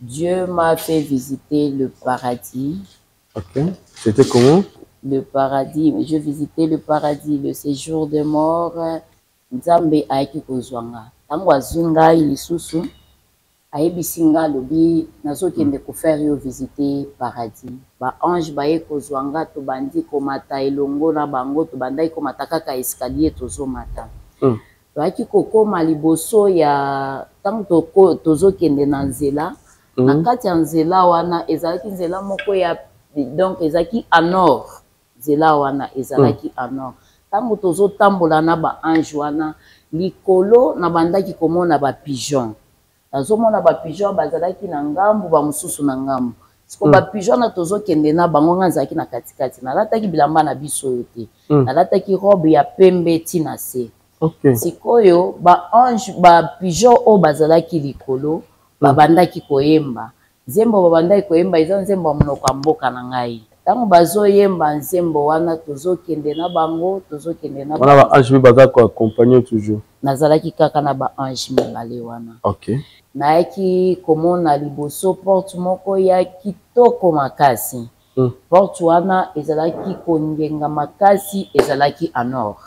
Dieu m'a fait visiter le paradis. Ok. C'était comment? Le paradis, je visitais le paradis, le séjour des morts. Nzambe aiki kozwanga. Tango azunga ilisusu. Ayebisi nga lobi nazokende kofaire yo visiter paradis. Ba ange baye kozwanga tobandi komata elongo na bango tobandaki komata kaka escalier tozomata. Toyaki kokoma liboso ya tango tozokende na nzela. Na kati ya nzela wana ezalaki nzela moko ya donc ezalaki en or. Nzela wana ezalaki en or. Tango tozotambola na ba ange wana likolo na bandaki komona ba pigeon. Nazomona ba pigeon bazalaki na ngambu ba mususu na ngambu. Siko ba pigeon na tozokende na bango nganzaki na katikati. Nalataki bilamba na biso yote. Nalataki robe ya pembe tina se. Okay. Sikoyo ba ange ba pigeon o bazalaki likolo babandaki koyemba. Nzembo babandaki koyemba eza nzembo monoko mboka na ngai. Tango bazoyemba nzembo wana tozokende na bango, tozokende na bango. Wana ba ange baza ko accompagner toujours. Nazalaki kaka na ba ange mibale wana. Okay. Naeki komona liboso porte moko ya kitoko makasi. Porte wana ezalaki kongenga makasi ezalaki en or.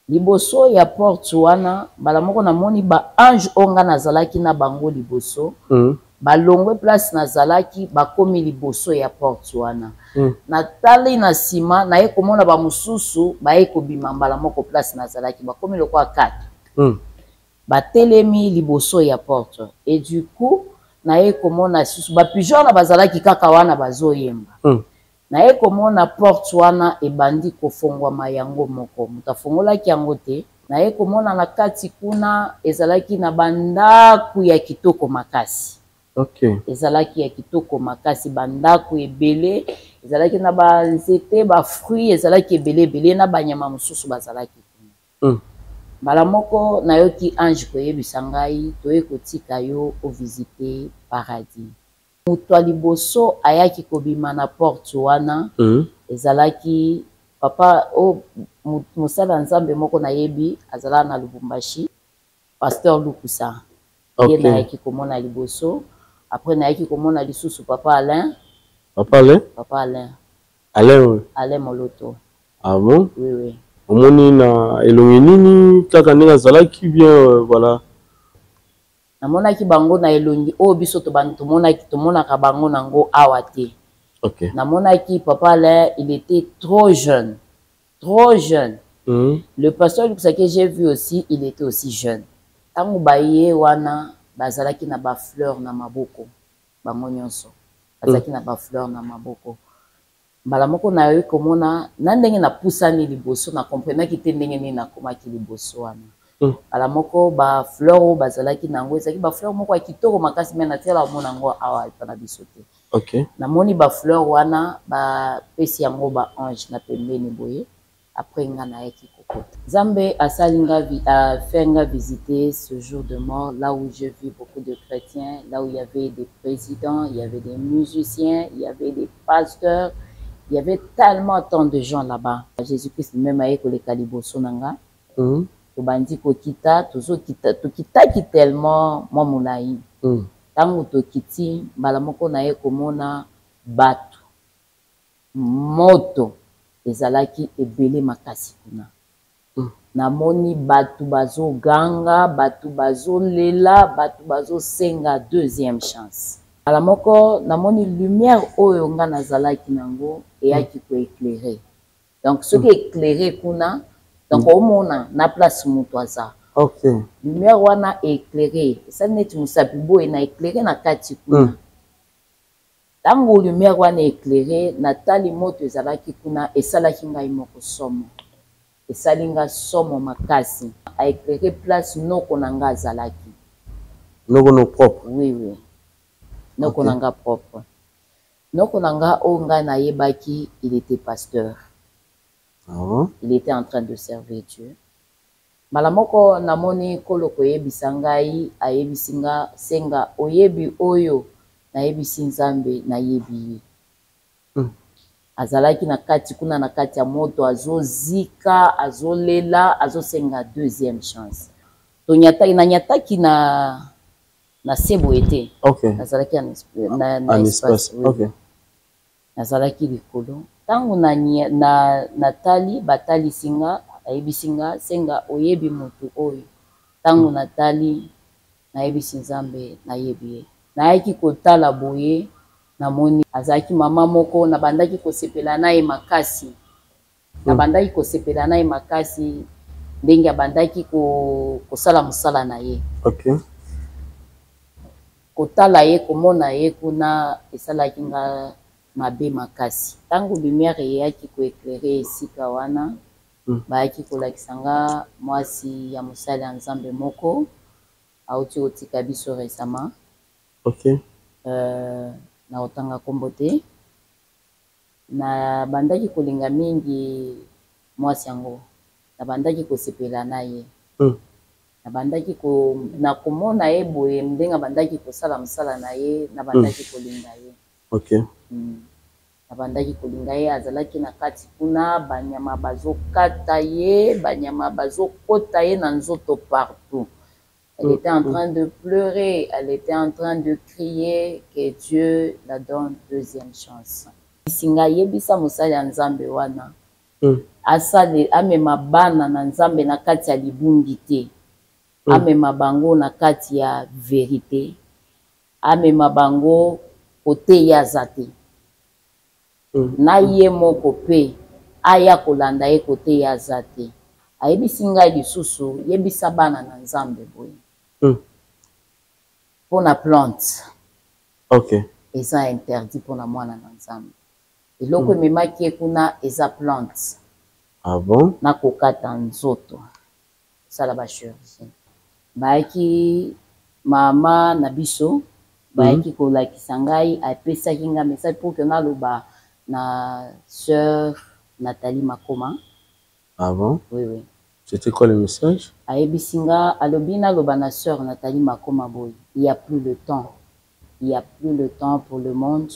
Liboso ya porte wana bala moko namoni ba ange onga nazalaki na bango liboso. Balongwe place nazalaki bakomi liboso ya porte wana. Natali na sima naye komona ba mususu baye kobima mbala moko place nazalaki bakomi lokwa 4. Batelemi liboso ya porte. Et du coup naye komona susu ba pigeon na bazalaki kaka wana bazoyemba. Naye komona porte wana ebandi kofongwama yango moko. Mutafongolaki yango te. Naye komona na kati kuna ezalaki na bandaku ya kitoko makasi. Okay. Ezalaki ya kitoko makasi bandaku ebele, ezalaki na ba nzete, ba fruits, ezalaki ebele na banyama mususu bazalaki kuna. Mbala moko nayoki ange koyebisa ngai toye kotika yo o visiter paradis. Mutu liboso ayaki kobima na porte wana ezalaki papa o musala nzambe moko nayebi azala na Lubumbashi pasteur Lukusa. Ye nayaki komona liboso. Après nayaki komona lisusu papa Alain. Papa Alain? Papa Alain. Alain oui. Alain Moloto. Ah bon? Oui oui. Omoni na elongi nini kaka ndenge azalaki bien voilà. Namonaki bango na elongi o biso tomonaka bango nango awa te. Okay. Namonaki papa Alain, il était trop jeune. Trop jeune. Le pasteur Lukusa que j'ai vu aussi, il était aussi jeune. Tango baye wana bazalaki na ba fleur na maboko. Bango nyonso. Bazalaki na ba fleur na maboko. Mbala moko na yo komona na ndenge na pusani liboso na comprenaki te ndenge nini nakomaki liboso wana. Mbala moko ba fleur bazalaki nango ezalaki ba fleur moko ya kitoko makasi me na tela mona ngo awa epana biso te. Okay. Namoni ba fleur wana ba pesi yango ba ange na pembeni boye. Après ngana yaki kokota. Nzambe asalinga a fait visiter ce jour de mort là où j'ai vu beaucoup de chrétiens, là où il y avait des présidents, il y avait des musiciens, il y avait des pasteurs. Il y avait tellement tant de gens là-bas. Jésus-Christ même aye ko le kaliboso nanga. Tobandi ko kita, tozo kita ki tellement moi molai. Tango to kiti mbala moko na ye komona batu. Moto ezalaki ebele makasi kuna. Namoni batu bazo ganga, batu bazo lela, batu bazo senga deuxième chance. Mbala moko namoni lumière oyo nga nazalaki nango eyaki ko éclairer. Donc ce qui éclairer kuna donc omona na place mutu aza. Okay. Lumière wana éclairer, ça neti musapi boye na éclairer na kati kuna. Tango lumière wana éclairer natali moto ezalaki kuna esalaki ngai moko somo. Esalinga somo makasi. A éclairer place noko nanga azalaki. Noko no propre. Oui oui. Noko nanga propre. Noko nanga onga na yebaki, il était pasteur. Il était en train de servir Dieu. Malamoko namoni koloko yebisa ngai ayebisinga senga oyebi oyo na yebisi nzambe na yebi. Azalaki na kati kuna na kati ya moto azozika, azolela, azosenga deuxième chance. Tonyataki na na sebo ete. Ok. Nazalaki en espace. Ok. Nazalaki likolo. Tango na tali batali singa ayebisinga senga oyebi motu oyo. Tango na tali nayebisi Nzambe nayebi ye. Nayaki kotala boye namoni azalaki mama moko nabandaki kosepela na ye makasi. Nabandaki kosepela na ye makasi ndenge abandaki kosala mosala na ye. Ok. Kotala ye komona ye kuna esalaki nga mabe makasi. Tango lumière eyaki koeklere esika wana bayaki kolakisa nga mwasi ya mosali ya Nzambe moko auti kotika biso récemment. Ok. Na otanga kombo te. Na bandaki kolinga mingi mwasi yango. Na bandaki kosepela na ye. Na bandaki na komona ye boye ndenge bandaki kosala mosala na ye na bandaki kolinga ye. Ok. Na bandaki kolinga ye azalaki na kati kuna banyama bazokata ye, banyama bazokota ye na nzoto partout. Elle était en train de pleurer, elle était en train de crier que Dieu la donne deuxième chance. Singa yebisa mosali ya Nzambe wana. Asale amema bana na Nzambe na kati ya libundi te. Amema bango na kati ya vérité. Amema bango kote ya zate. Na ye moko pe aya kolanda ye kote ya zate. Ayebisi ngai lisusu yebisa bana na Nzambe boye. Pour la plante. Ok. Eza interdit pour la mwana na Nzambe. Eloko memaki kuna eza plante. Ah bon? Na kokata nzoto. Sala ba chirurgie. Baaki mama na biso baaki kolakisa ngai apesaki nga message pour que naloba na sœur Nathalie Makoma. Ah bon? Oui, oui. C'était quoi le message? Ayebisinga alobina loba na sœur Nathalie Makoma boy. Il n'y a plus le temps. Il n'y a plus le temps pour le monde.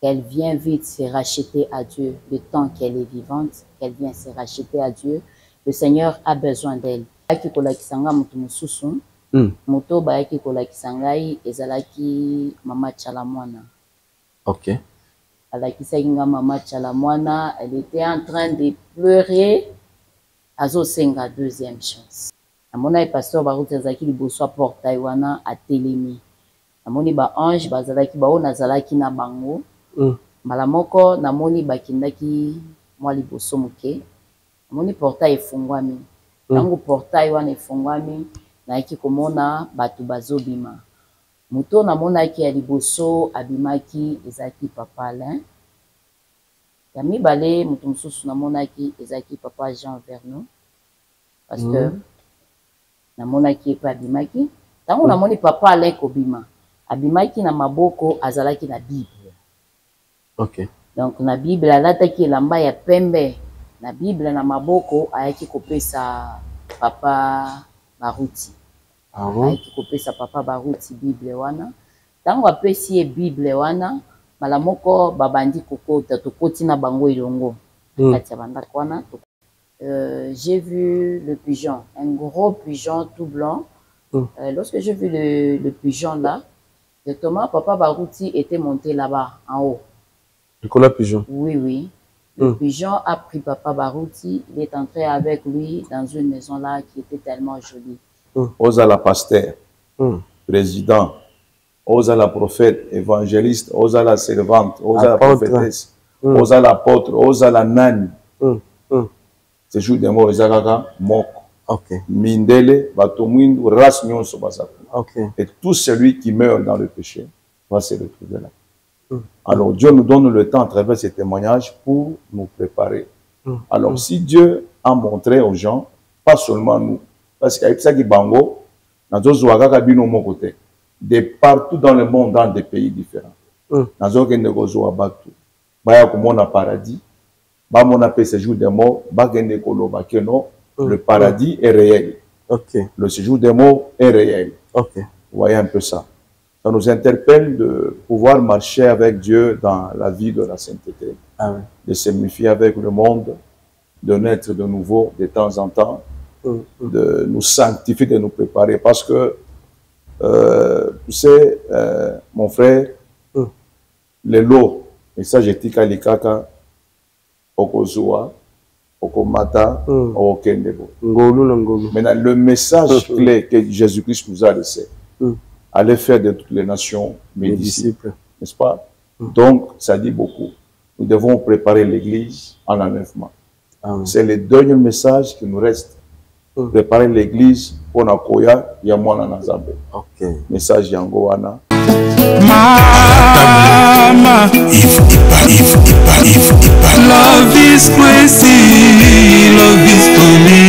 Qu'elle vient vite se racheter à Dieu. Le temps qu'elle est vivante, qu'elle vient se racheter à Dieu. Le Seigneur a besoin d'elle. Bayaki kolakisa nga mutu mususu. Moto bayaki kolakisa ngai ezalaki mama Chalamwana. Ok. Alakisaki nga mama Chalamwana. Elle était en train de pleurer. Azo senga deuxième chance. Amona e pasteur baruti azalaki liboso a portail wana atelemi. Namoni ba ange bazalaki bao nazalaki na bango. Mbala moko namoni bakindaki mwa liboso moke. Namoni portail efungwami. Tango portail wana efungwami nayaki komona bato bazobima. Moto namonaki ya liboso abimaki ezalaki papa Alain. Ya mibale moto mosusu namonaki ezalaki papa Jean Vernon. Pasteur namonaki epe abimaki. Tango namoni papa Alain kobima. Abimaki na maboko azalaki na Bible. Ok. Donc na Bible alataki elamba ya pembe. Na Bible na maboko ayaki kopesa papa Baruti. Ah bon? Ayaki kopesa papa Baruti Bible wana. Tango apesi ye Bible wana, mala moko babandi kokota tokoti na bango elongo. Kati ya bandako wana. J'ai vu le pigeon, un gros pigeon tout blanc. Lorsque j'ai vu le pigeon là, directement, papa Baruti était monté là-bas, en haut. Le pigeon? Oui, oui. Le pigeon a pris papa Baruti. Il est entré avec lui dans une maison là qui était tellement jolie. Osa la pasteur, président, osa la prophète, évangéliste, osa la servante, osa la prophétesse, osa l'apôtre, osa la nani. Ce jour de mort, Ezakaka, Moko. Mindele, Batomwindu, race nyonso basako. Et tout celui qui meurt dans le péché va se retrouver là. Alors Dieu nous donne le temps à travers ces témoignages pour nous préparer. Alors si Dieu a montré aux gens, pas seulement nous, parce qu'il y a ça qui bango, de partout dans le monde, dans des pays différents. Dans un paradis, ce jour des morts, le paradis est réel. Le séjour des morts est réel. Vous voyez un peu ça. Ça nous interpelle de pouvoir marcher avec Dieu dans la vie de la sainteté, de s'unifier avec le monde, de naître de nouveau de temps en temps, de nous sanctifier, de nous préparer. Parce que Tu sais, mon frère, les lots, message éthique à l'ikaka, okozua, okomata, okendebo. Maintenant, le message clé que Jésus-Christ nous a laissé, aller faire de toutes les nations mes disciples, n'est-ce pas? Donc, ça dit beaucoup. Nous devons préparer l'Église en enlèvement. C'est le dernier message qui nous reste. Préparer l'Église pour Nakoya, Yamwana Nazambe. Message Yangoana. Mama, love is crazy, love is for me.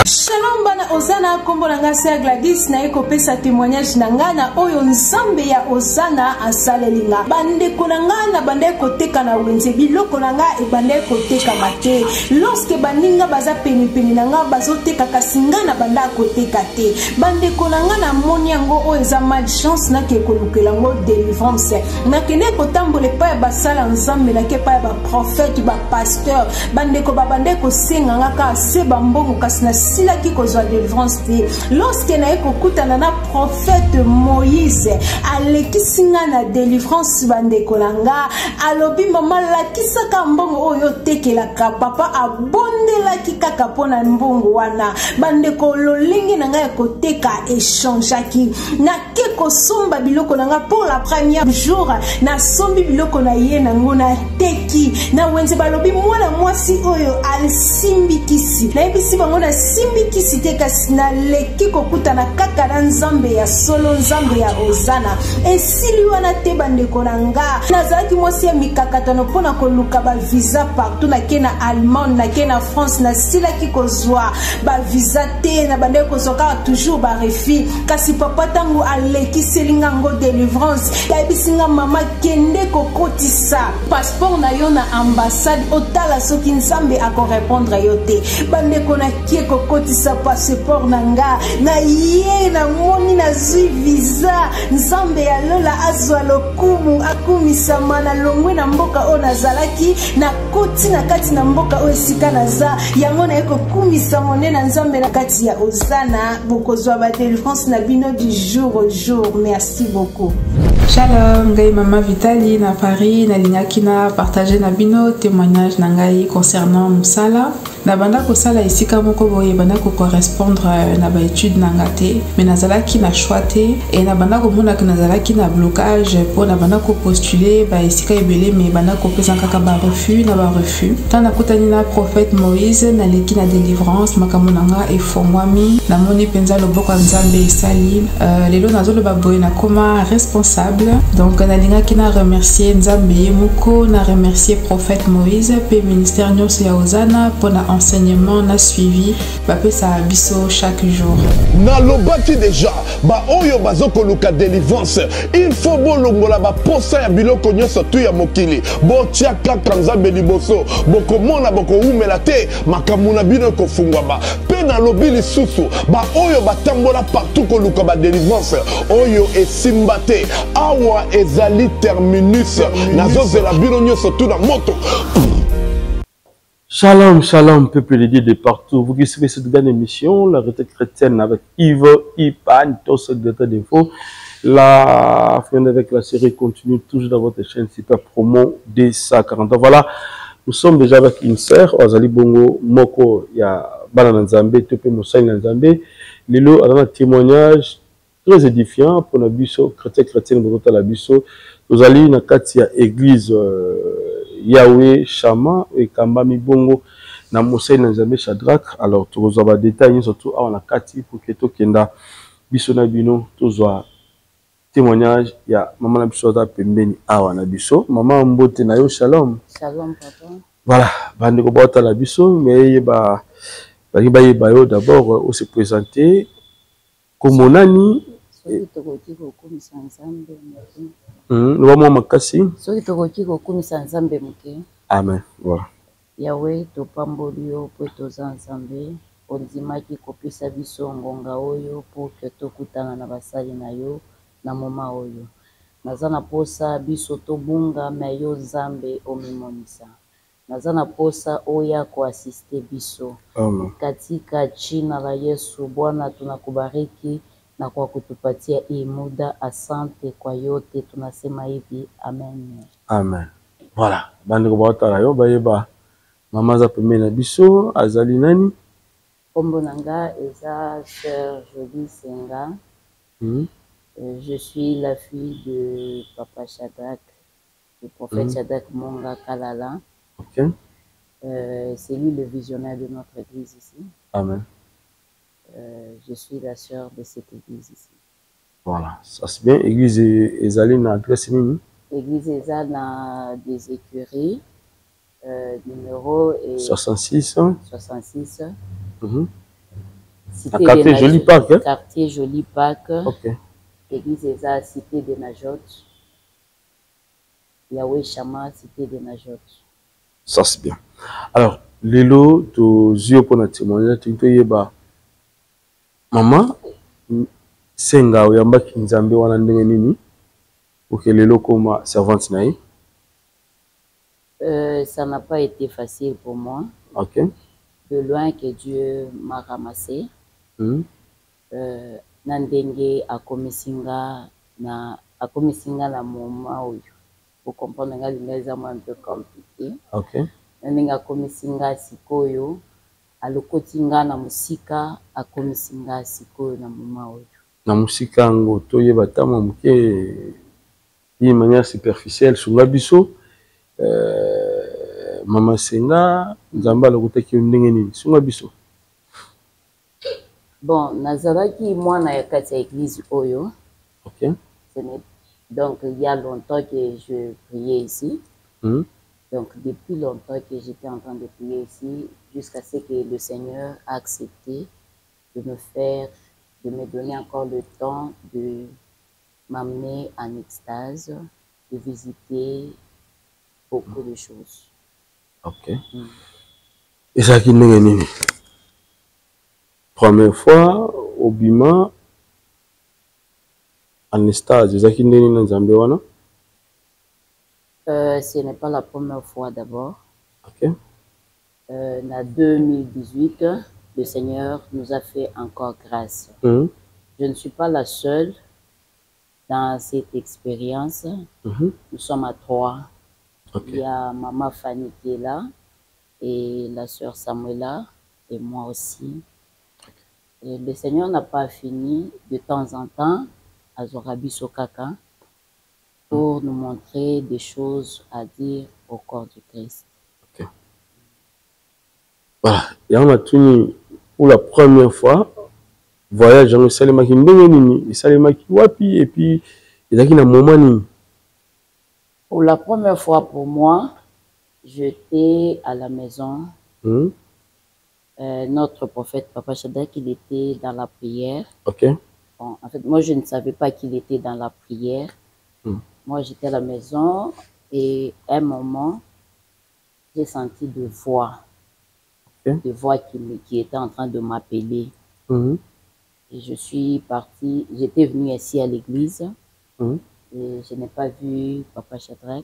Shalom bana Osana kombo na ngasi Gladys na eko pesa témoignage na ngana oyo nzambe ya Osana asalelinga bande konanga na bande koteka na wenze biloko nanga e bande koteka mate lorsque baninga baza peni nanga bazoteka kasinga na banda koteka te bande konanga na moni yango oyo eza malchance na ke kolukela ngo délivrance na kene kotambole pa basala nzambe na ke pa ba prophète ba pasteur bande ko babande ko senga ngaka se bambongo kasina sila ki kozwa délivrance te lorsque na ekokutana na prophète Moïse alekisinga na délivrance bande kolanga alobi mama lakisaka mbongo oyo tekelaka papa abondelaki kaka pona mbongo wana bande kololingi nanga ekoteka échangeaki na ke kosomba biloko nanga pour la première jour na sombi biloko na ye nango na teki na wenze balobi mwana mwasi oyo alsimbikisi na ebisi bango na simbikisi te kasi na leki kokutana kaka na nzambe ya solo nzambe ya Osana esili wana te bandeko nanga nazalaki mwasi ya mikakatano mpona koluka ba visa partout na ke na Allemagne na ke na France na silaki kozwa ba visa te na bandeko kozwaka toujours ba refi kasi papa tango alekiselinga ngo délivrance yabisinga mama kende kokotisa passeport na yo na ambassade otala soki nzambe akorépondre yo te bandeko na kie kokotisa passeport nanga na ye na moni na zwi visa nzambe ya lola azwa lokumu akumisama na longwe na mboka o nazalaki na koti na kati na mboka o esika naza yango na eko kumisa mone na nzambe na kati ya Osana bokozwa ba délivrance na bino du jour au jour. Merci beaucoup. Shalom, ngai Mama Vitali na Paris, na lingaki na partager na bino témoignage na ngai concernant musala. Na banda ko sala isika moko boye banda ko correspondre na ba étude na ngate, mais nazalaki na choité et na banda ko mona que nazalaki na blocage pour na banda ko postuler ba isika ebele mais banda ko pesa kaka ba refus na ba refus. Tana kutani na prophète Moïse na leki na délivrance makamonanga e fongwami na moni penza loboko nzambe esali lelo nazolo ba boye na koma responsable. Donc na lingaki na remercier nzambe moko na remercier prophète Moïse pe ministère nyonso ya Osana pour na enseignement na suivi ba pesa biso chaque jour. Na lobaki déjà ba oyo bazoko luka délivrance il faut bolongola ba posa ya biloko nyonso tu ya mokili bo tiaka kanzambe liboso boko mona boko umela te makamuna bino ko fungwa ba pe na lobi lisusu ba oyo batambola partout ko luka ba délivrance oyo esimba te awa ezali terminus nazozela bino nyonso tu na moto. Shalom, shalom, peuple de Dieu de partout. Vous qui suivez cette grande émission, la retraite chrétienne avec Yves Ipan, tout ce secrétaire d'info. La fin avec la série continue toujours dans votre chaîne Super Promo des 140 ans. Voilà, nous sommes déjà avec une sœur, Ozali Bongo Moko, il y a Banana Nzambe, Topé Moussa Nzambe. Lilo a un témoignage très édifiant pour la biso, chrétienne, pour la biso. Nous allons dans la église Yahweh Shama et Kambami Bongo na Moussa Nzambe Shadrach. Alors, tu vas avoir des détails surtout à la Kati pour que tu kenda biso na bino, tu vas témoignage, il y a maman na biso da pembeni awa na biso. Maman mbote na yo shalom. Shalom papa. Voilà, bande ko bota la biso mais ba yo d'abord on se présenter comme onani soki tokoki kokumisa nzambe moke. Lwa makasi. Soki tokoki kokumisa nzambe moke. Amen. Voilà. Yawe topamboli yo po toza nzambe ondimaki kopesa biso ngonga oyo po ke tokutana na basali na yo na moma oyo. Naza na posa biso tobunga me yo nzambe omimonisa. nazana posa oya kuasiste biso. Amen. Katika jina la Yesu Bwana tunakubariki na kwa kutupatia hii muda. Asante kwa yote tunasema hivi, amen. Amen. Voilà. Bandeko baotala yo bayeba mama za pembeni na biso azali nani? Kombo nanga eza Sœur Jolie Senga. Je suis la fille de Papa Shadrach, le prophète Shadrach Monga Kalala. Ok. C'est lui le visionnaire de notre église ici. Amen. Je suis la sœur de cette église ici. Voilà, ça c'est bien. Église ezali na adresse nini? Église eza na des écuries. Numéro est 66. 66. Quartier Joli Park. Hein? Quartier Joli Park. Ok. Église eza cité de Najot. Yahweh Shama, cité de Najot. Ça c'est bien. Alors, lelo to zio pona témoignage to yeba mama Senga oyamba kinzambe wana ndenge nini pour lelo koma servante na ye. Ça n'a pas été facile pour moi. Ok. De loin que Dieu m'a ramassé. Nandenge akomisinga na moment où vous comprenez nga lingaza un peu compliqué. Ok. Nandenge akomisinga sikoyo alokotinga na musika akomisinga sikoyo na moment où. Na musika ngo toyeba tama muke d'une manière superficielle sunga biso Mama Senga nzamba lokotaki ndenge nini sunga biso. Bon, nazalaki mwana ya kati ya église oyo. Ok. Donc il y a longtemps que je priais ici. Donc depuis longtemps que j'étais en train de prier ici, jusqu'à ce que le Seigneur a accepté de me donner encore le temps de m'amener en extase, de visiter beaucoup de choses. Ok. Et ça qui n'est nini? Première fois au Bima en extase, ça qui n'est nini dans Zambewana? Ce n'est pas la première fois d'abord. Ok. En 2018, le Seigneur nous a fait encore grâce. Je ne suis pas la seule dans cette expérience. Nous sommes à 3. Okay. Il y a Maman Fanny qui est là, et la sœur Samuela, et moi aussi. Et le Seigneur n'a pas fini de temps en temps à Zorabi Sokaka pour nous montrer des choses à dire au corps du Christ. Okay. Voilà, et on a tenu pour la première fois voyage dans le Salemaki Ndengenini, et Salemaki Wapi, et puis il y a un moment nini. Pour la première fois pour moi, j'étais à la maison. Notre prophète Papa Shadrach, il était dans la prière. Ok. Bon, en fait, moi, je ne savais pas qu'il était dans la prière. Moi, j'étais à la maison et à un moment, j'ai senti des voix. Des voix qui étaient en train de m'appeler. Et je suis partie, j'étais venue ici à l'église. Et je n'ai pas vu Papa Shadrach.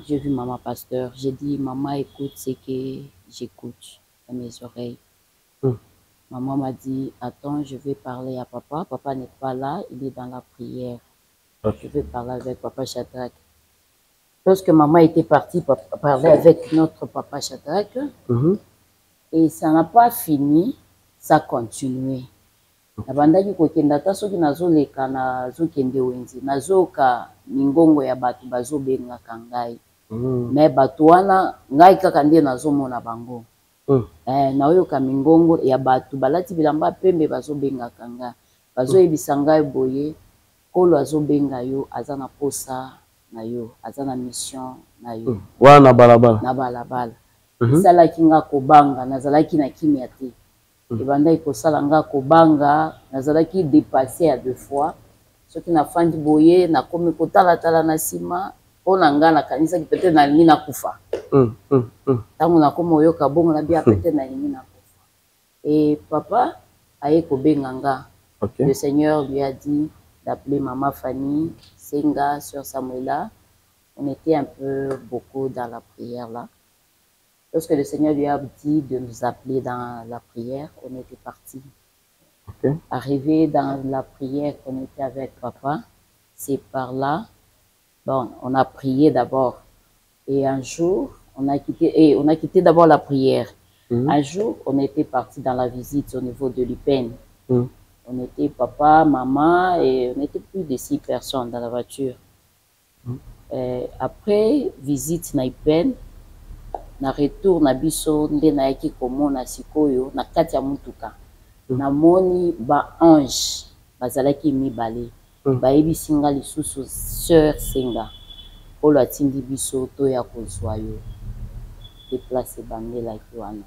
J'ai vu Maman Pasteur. J'ai dit, Maman, écoute ce que j'écoute à mes oreilles. Maman m'a dit, attends, je vais parler à Papa. Papa n'est pas là, il est dans la prière. Je vais parler avec Papa Shadrach. Lorsque Maman était partie parler avec notre Papa Shadrach, et ça n'a pas fini, ça a continué. Nabandaki kokenda ta soki nazoleka nazokende wenze nazoka mingongo ya bato bazobengaka ngai me bato wana ngai kaka nde nazomona bango nayoka mingongo ya bato balati bilamba pembe bazobengaka ngai bazoyebisa ngai boye kolo azobenga yo aza na posa na yo aza na mission na yo wana na balabala esalaki nga kobanga nazalaki na kimia te. Ebanda ikosala nga kobanga nazalaki dépassé à 2 fois soki na fandi boye na komi kotala tala na sima pona nga na kanisa ki peut-être na lingi na kufa tango na komi oyoka bongo na bia peut-être na lingi na kufa et papa aye kobenga nga. Le Seigneur lui a dit d'appeler Maman Fanny, Senga, Sœur Samuela. On était un peu beaucoup dans la prière là. Lorsque le Seigneur lui a dit de nous appeler dans la prière, on était partis. Okay. Arrivé dans la prière, on était avec papa. C'est par là, bon, on a prié d'abord. Et un jour, on a quitté d'abord la prière. Un jour, on était parti dans la visite au niveau de l'UPEN. On était papa, maman et on était plus de 6 personnes dans la voiture. Après visite na l'UPEN, na retour na biso nde na yaki komona sikoyo na kati ya mutuka. Na moni ba ange bazalaki mibale. Ba yebisi nga lisusu sœur Senga. Olo atindi biso to ya kozwa yo. Déplacer bandela ki wana.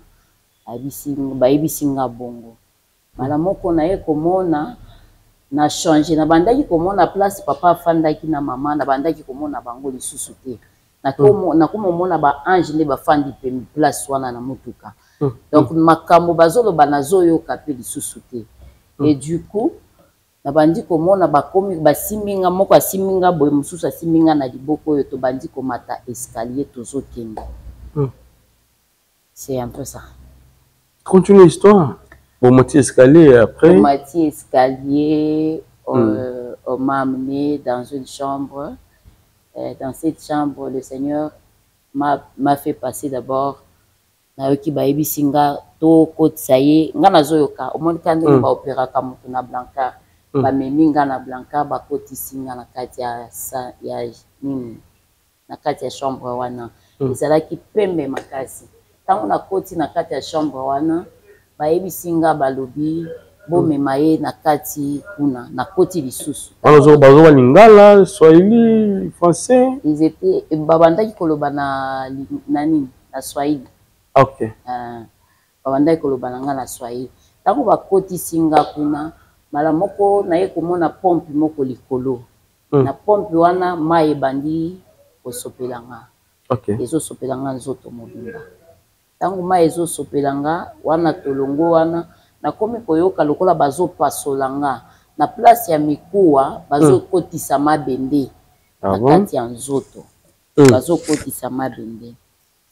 Ba yebisi nga bongo. Mala moko na ye komona na changer na bandaki komona place papa afandaki na mama na bandaki komona bango lisusu te. Na komona ba ange nde bafandi pe place wana na mutuka. Donc makambo bazolo banazo yo kape lisusu te. Et du coup na bandi komona bakomi basiminga moko asiminga boye mususu asiminga na liboko yo to bandi komata escalier tozo kende. C'est un peu ça. Continue l'histoire. Bon, moitié escalier après. Moitié escalier, on m'a amené dans une chambre. Dans cette chambre, le Seigneur m'a fait passer d'abord. Nayoki baebi singa to kotsaye nga nazoyoka omoni kande ba opéra kamutu na Blanca ba meminga na Blanca ba koti singa na kati ya nini na kati ya chambre wana ezalaki pembe makasi tango na koti na kati ya chambre wana baebi singa balobi bomema ye na kati kuna na koti lisusu bazo lingala swahili français ils étaient babandaki koloba na nini na swahili. Ok. Babandaki koloba nanga na swahili. Tango bakoti singa kuna mala moko na ye komona pompe moko likolo. Na pompe wana mai bandi kosopelanga. Ok. Ezo sopelanga nzoto mobimba. Tango mai ezo sopelanga wana tolongo wana na komi koyoka lokola bazo pasolanga na place ya mikuwa bazo kotisa mabende na kati ya nzoto. Bazo kotisa mabende.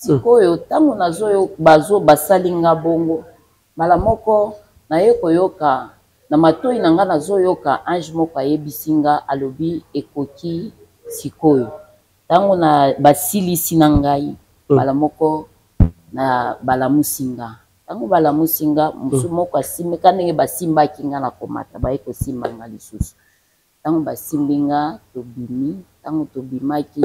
Sikoyo tango nazoyo bazo basalinga bongo mala moko na ye koyoka na matoi nanga nazoyoka ange moko ayebisinga alobi ekoki sikoyo tango na basilisi na ngai mala moko na balamusinga tango balamusinga musu moko asimeka ndenge basimbaki nga na komata baye kosimba nga lisusu tango basimbinga tobimi tango tobimaki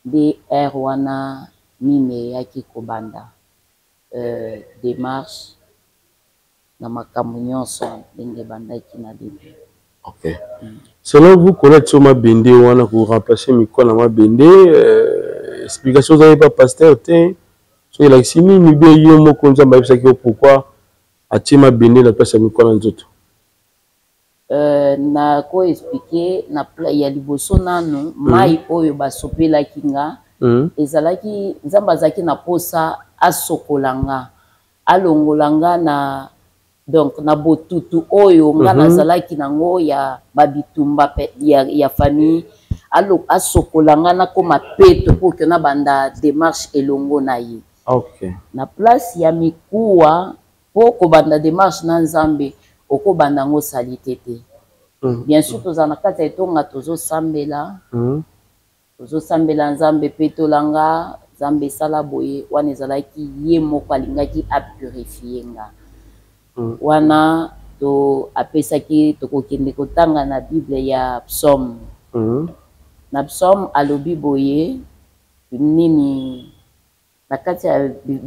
nde air wana mine yaki kobanda démarche na makambo nyonso ndenge bandaki na début. Ok. Selon vous, connaître sur Mabende wana pour remplacer Miko na Mabende, explication vous avez pas pasteur te so la simi mi be yo moko nzamba bisa ki pourquoi atie Mabende la place ya Miko na nzoto. Na ko expliquer na ya liboso nanu mai oyo basopela kinga ezalaki nzamba zaki na posa asokolanga alongolanga na donc na botutu oyo nga nazalaki nango ya babitumba ya famille asokolanga na koma peto pour que na banda démarche elongo na ye. Ok. Na place ya mikuwa po ko banda démarche na nzambe oko banda ngo salite te. Bien sûr tozana kati etonga tozo sambela. Tozo sambela nzambe petolanga nzambe sala boye wana ezalaki ye moko alingaki apurifier nga. Wana to apesaki tokokende kotanga na Bible ya Psaume. Na Psaume alobi boye nini na kati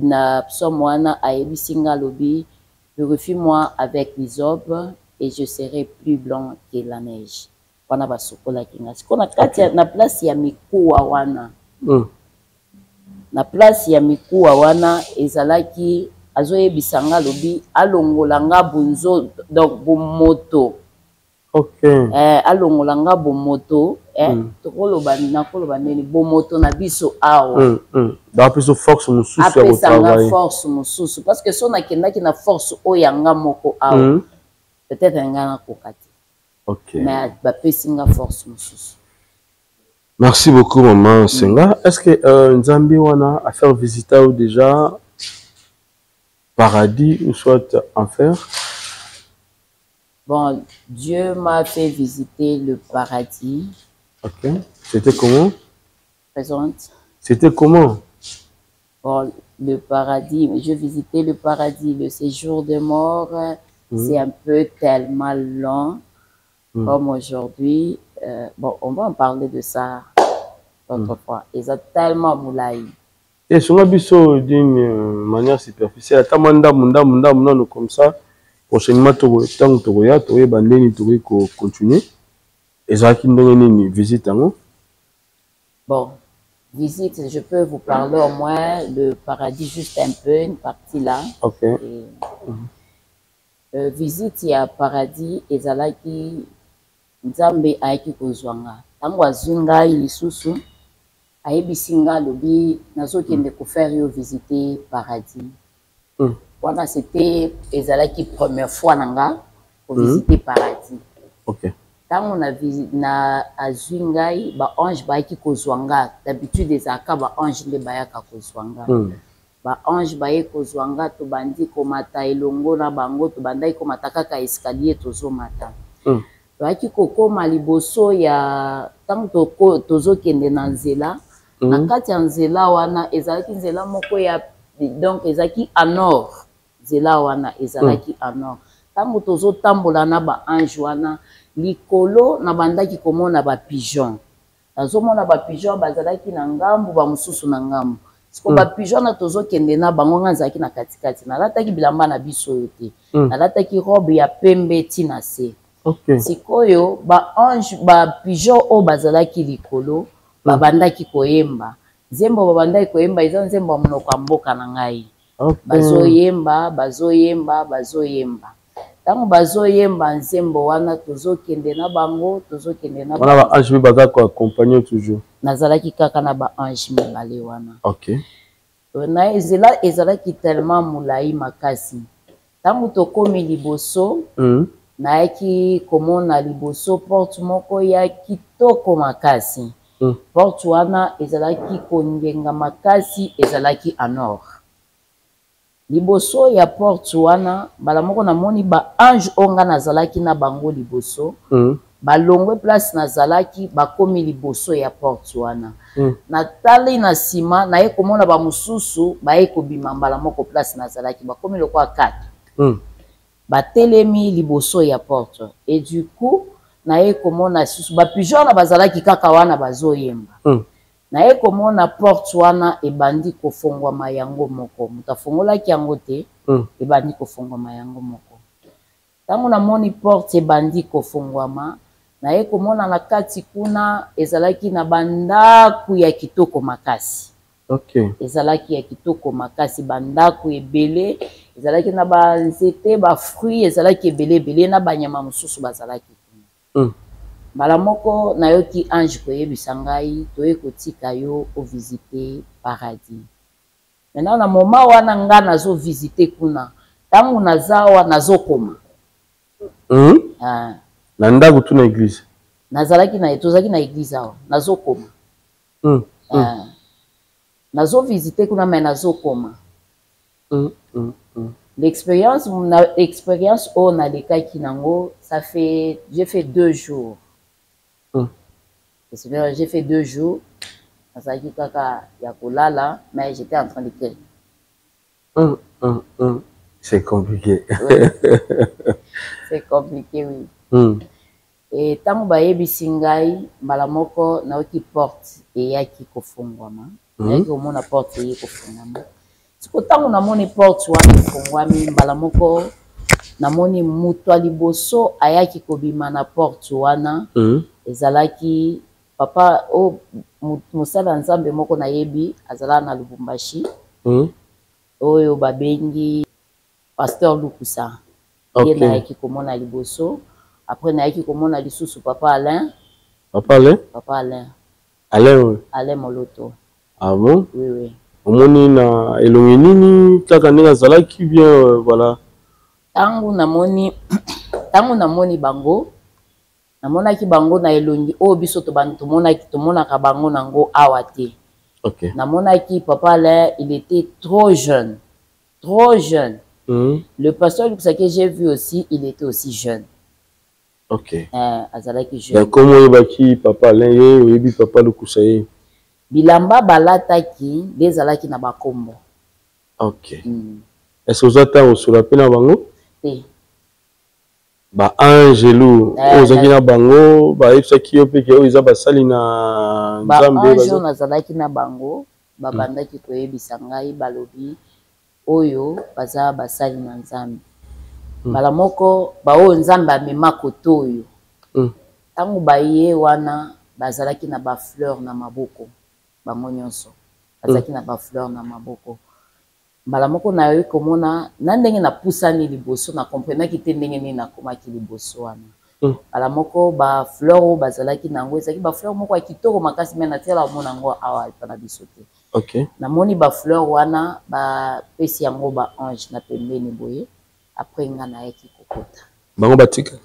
na Psaume wana ayebisinga alobi purifie-moi avec l'hysope et je serai plus blanc que la neige. Wana basokola kinga sikona kati na place ya mikuwa wana na place ya mikuwa wana ezalaki azoyebisanga lobi alongolanga bunzo donc bumoto. Ok. Alongolanga bumoto tokoloba nakoloba nini bumoto na biso awa ba peso force mususu ya travailler force mususu parce que son akendaki na force oyanga moko awa peut-être nga na kokati. Ok. Mais ba pesinga force mususu. Merci beaucoup, maman Senga. Est-ce que Nzambi wana a fait visiter ou déjà paradis ou soit enfer? Bon, Dieu m'a fait visiter le paradis. Ok. C'était comment? Présente. C'était comment? Bon, le paradis, je visitais le paradis, le séjour de mort, c'est un peu tellement long comme aujourd'hui. Bon, on va en parler de ça d'autres fois. Ils ont tellement moulai. Et sur biso d'une manière superficielle, tamanda munda non comme ça. Prochainement, tant que tu bandeni tu continuer. Et ça qui nous visite hein? Bon, visite, je peux vous parler au moins le paradis juste un peu, une partie là. Ok. Visite ya paradis ezalaki Nzambe ayaki kozwanga. Tango azwinga lisusu ayebisi nga lobi nazokende kofaire yo visiter paradis. Wana c'était ezalaki première fois nanga ko visiter paradis. Ok. Tango na azwinga ba ange bayaki kozwanga. D'habitude ezaka ba ange nde bayaka kozwanga. Ba ange baye kozwanga to bandi komata elongo na bango to bandai komata kaka escalier tozomata. Bayaki kokoma liboso ya tango tozokende na nzela. Na kati ya nzela wana ezalaki nzela moko ya donc ezalaki en or. Nzela wana ezalaki en or. Tango tozotambola na ba ange wana likolo na bandaki komona ba pigeon. Azomona ba pigeon bazalaki na ngambu ba mususu na ngambu. Siko ba pigeon na tozokende na bango nganzaki na katikati. Nalataki bilamba na biso yote. Nalataki robe ya pembe tina se. Okay. Sikoyo ba ange ba pigeon o bazalaki likolo babandaki koyemba. Nzembo babandaki koyemba eza nzembo monoko mboka na ngai. Bazoyemba. Tango bazoyemba nzembo wana tozokende na bango, tozokende na bango. Wana ba ange baza ko accompagner toujours. Nazalaki kaka na ba ange mibale wana. OK. Na ezalaki tellement mulai makasi. Tango tokomi liboso, naeki komona liboso porte moko ya kitoko makasi. Porte wana ezalaki kongenga makasi, ezalaki en or. Liboso ya porte wana bala moko namoni ba ange onga nazalaki na bango liboso. Balongwe place nazalaki bakomi liboso ya porte wana. Natali na sima naye komona ba mususu baye kobima mbala moko place nazalaki bakomi lokwa 4. Batelemi liboso ya porte. Et du coup naye komona susu ba pigeon na bazalaki kaka wana bazoyemba. Naye komona porte wana ebandi kofongwama yango moko. Mutafongolaki yango te ebandi kofongwama yango moko. Tango namoni porte ebandi kofongwama naye komona na kati kuna ezalaki na bandaku ya kitoko makasi. Okay. Ezalaki ya kitoko makasi bandaku ebele, ezalaki na ba nzete ba fruits ezalaki ebele na banyama mususu bazalaki kuna. Mbala moko nayoki ange koyebisa ngai toye kotika yo o visiter paradis. Maintenant na moment wana nga nazo visiter kuna tango nazawa nazokoma. Na ndako tu na église. Tozalaki na église awa nazokoma. Nazo visiter kuna mais nazokoma. L'expérience on a les cas qui nango j'ai fait 2 jours. J'ai fait 2 jours. Nazalaki kaka ya kolala mais j'étais en train de crier. C'est compliqué. Oui. C'est compliqué, oui. Et tango bayebisi ngai mbala moko naoki porte eyaki kofungwama. Naoki omona porte eyaki kofungwama. Siko tango namoni porte wana efungwami mbala moko namoni mutu liboso ayaki kobima na porte wana. Ezalaki papa o musala nzambe moko nayebi azala na Lubumbashi. Oyo babengi Pasteur Lukusa. Okay. Ye naeki komona liboso. Après naeki komona lisusu papa Alain. Papa Alain? Papa Alain. Alain, oui. Alain Moloto. Ah bon? Oui, oui. Omoni na elongi nini kaka ndenge azalaki bien voilà. Tango namoni bango namonaki bango na elongi oyo biso tomonaka bango nango awa te. Ok. Namonaki Papa Alain, il était trop jeune. Le pasteur Lukusa que j'ai vu aussi, il était aussi jeune. Ok. Azalaki jeune. Comment yebaki Papa Alain ye oyebi Papa Lukusa ye? Bilamba balataki dezalaki na bakombo. Ok. Est-ce que vous attendez sur la peine à bango? Te. Ba Angelo, ozaki na bango, ba yebisaki yo pe ke oyo eza basali na Nzambe. Ba Angelo nazalaki na bango, babandaki koyebisa ngai balobi oyo baza basali na Nzambe. Mbala moko ba oyo Nzambe amema koto oyo. Tango baye wana bazalaki na ba fleur na maboko. Bango nyonso bazalaki na ba fleur na maboko. Mbala moko na yo komona na ndenge na pusani liboso na comprenaki te ndenge nini nakomaki liboso wana. Mbala moko ba fleur bazalaki nango ezaki ba fleur moko ya kitoko makasi me na tela omona ngo awa ipana biso te. Ok. Namoni ba fleur wana ba pesi yango ba ange na pembeni boye après nga na yaki kokota. Bango batika.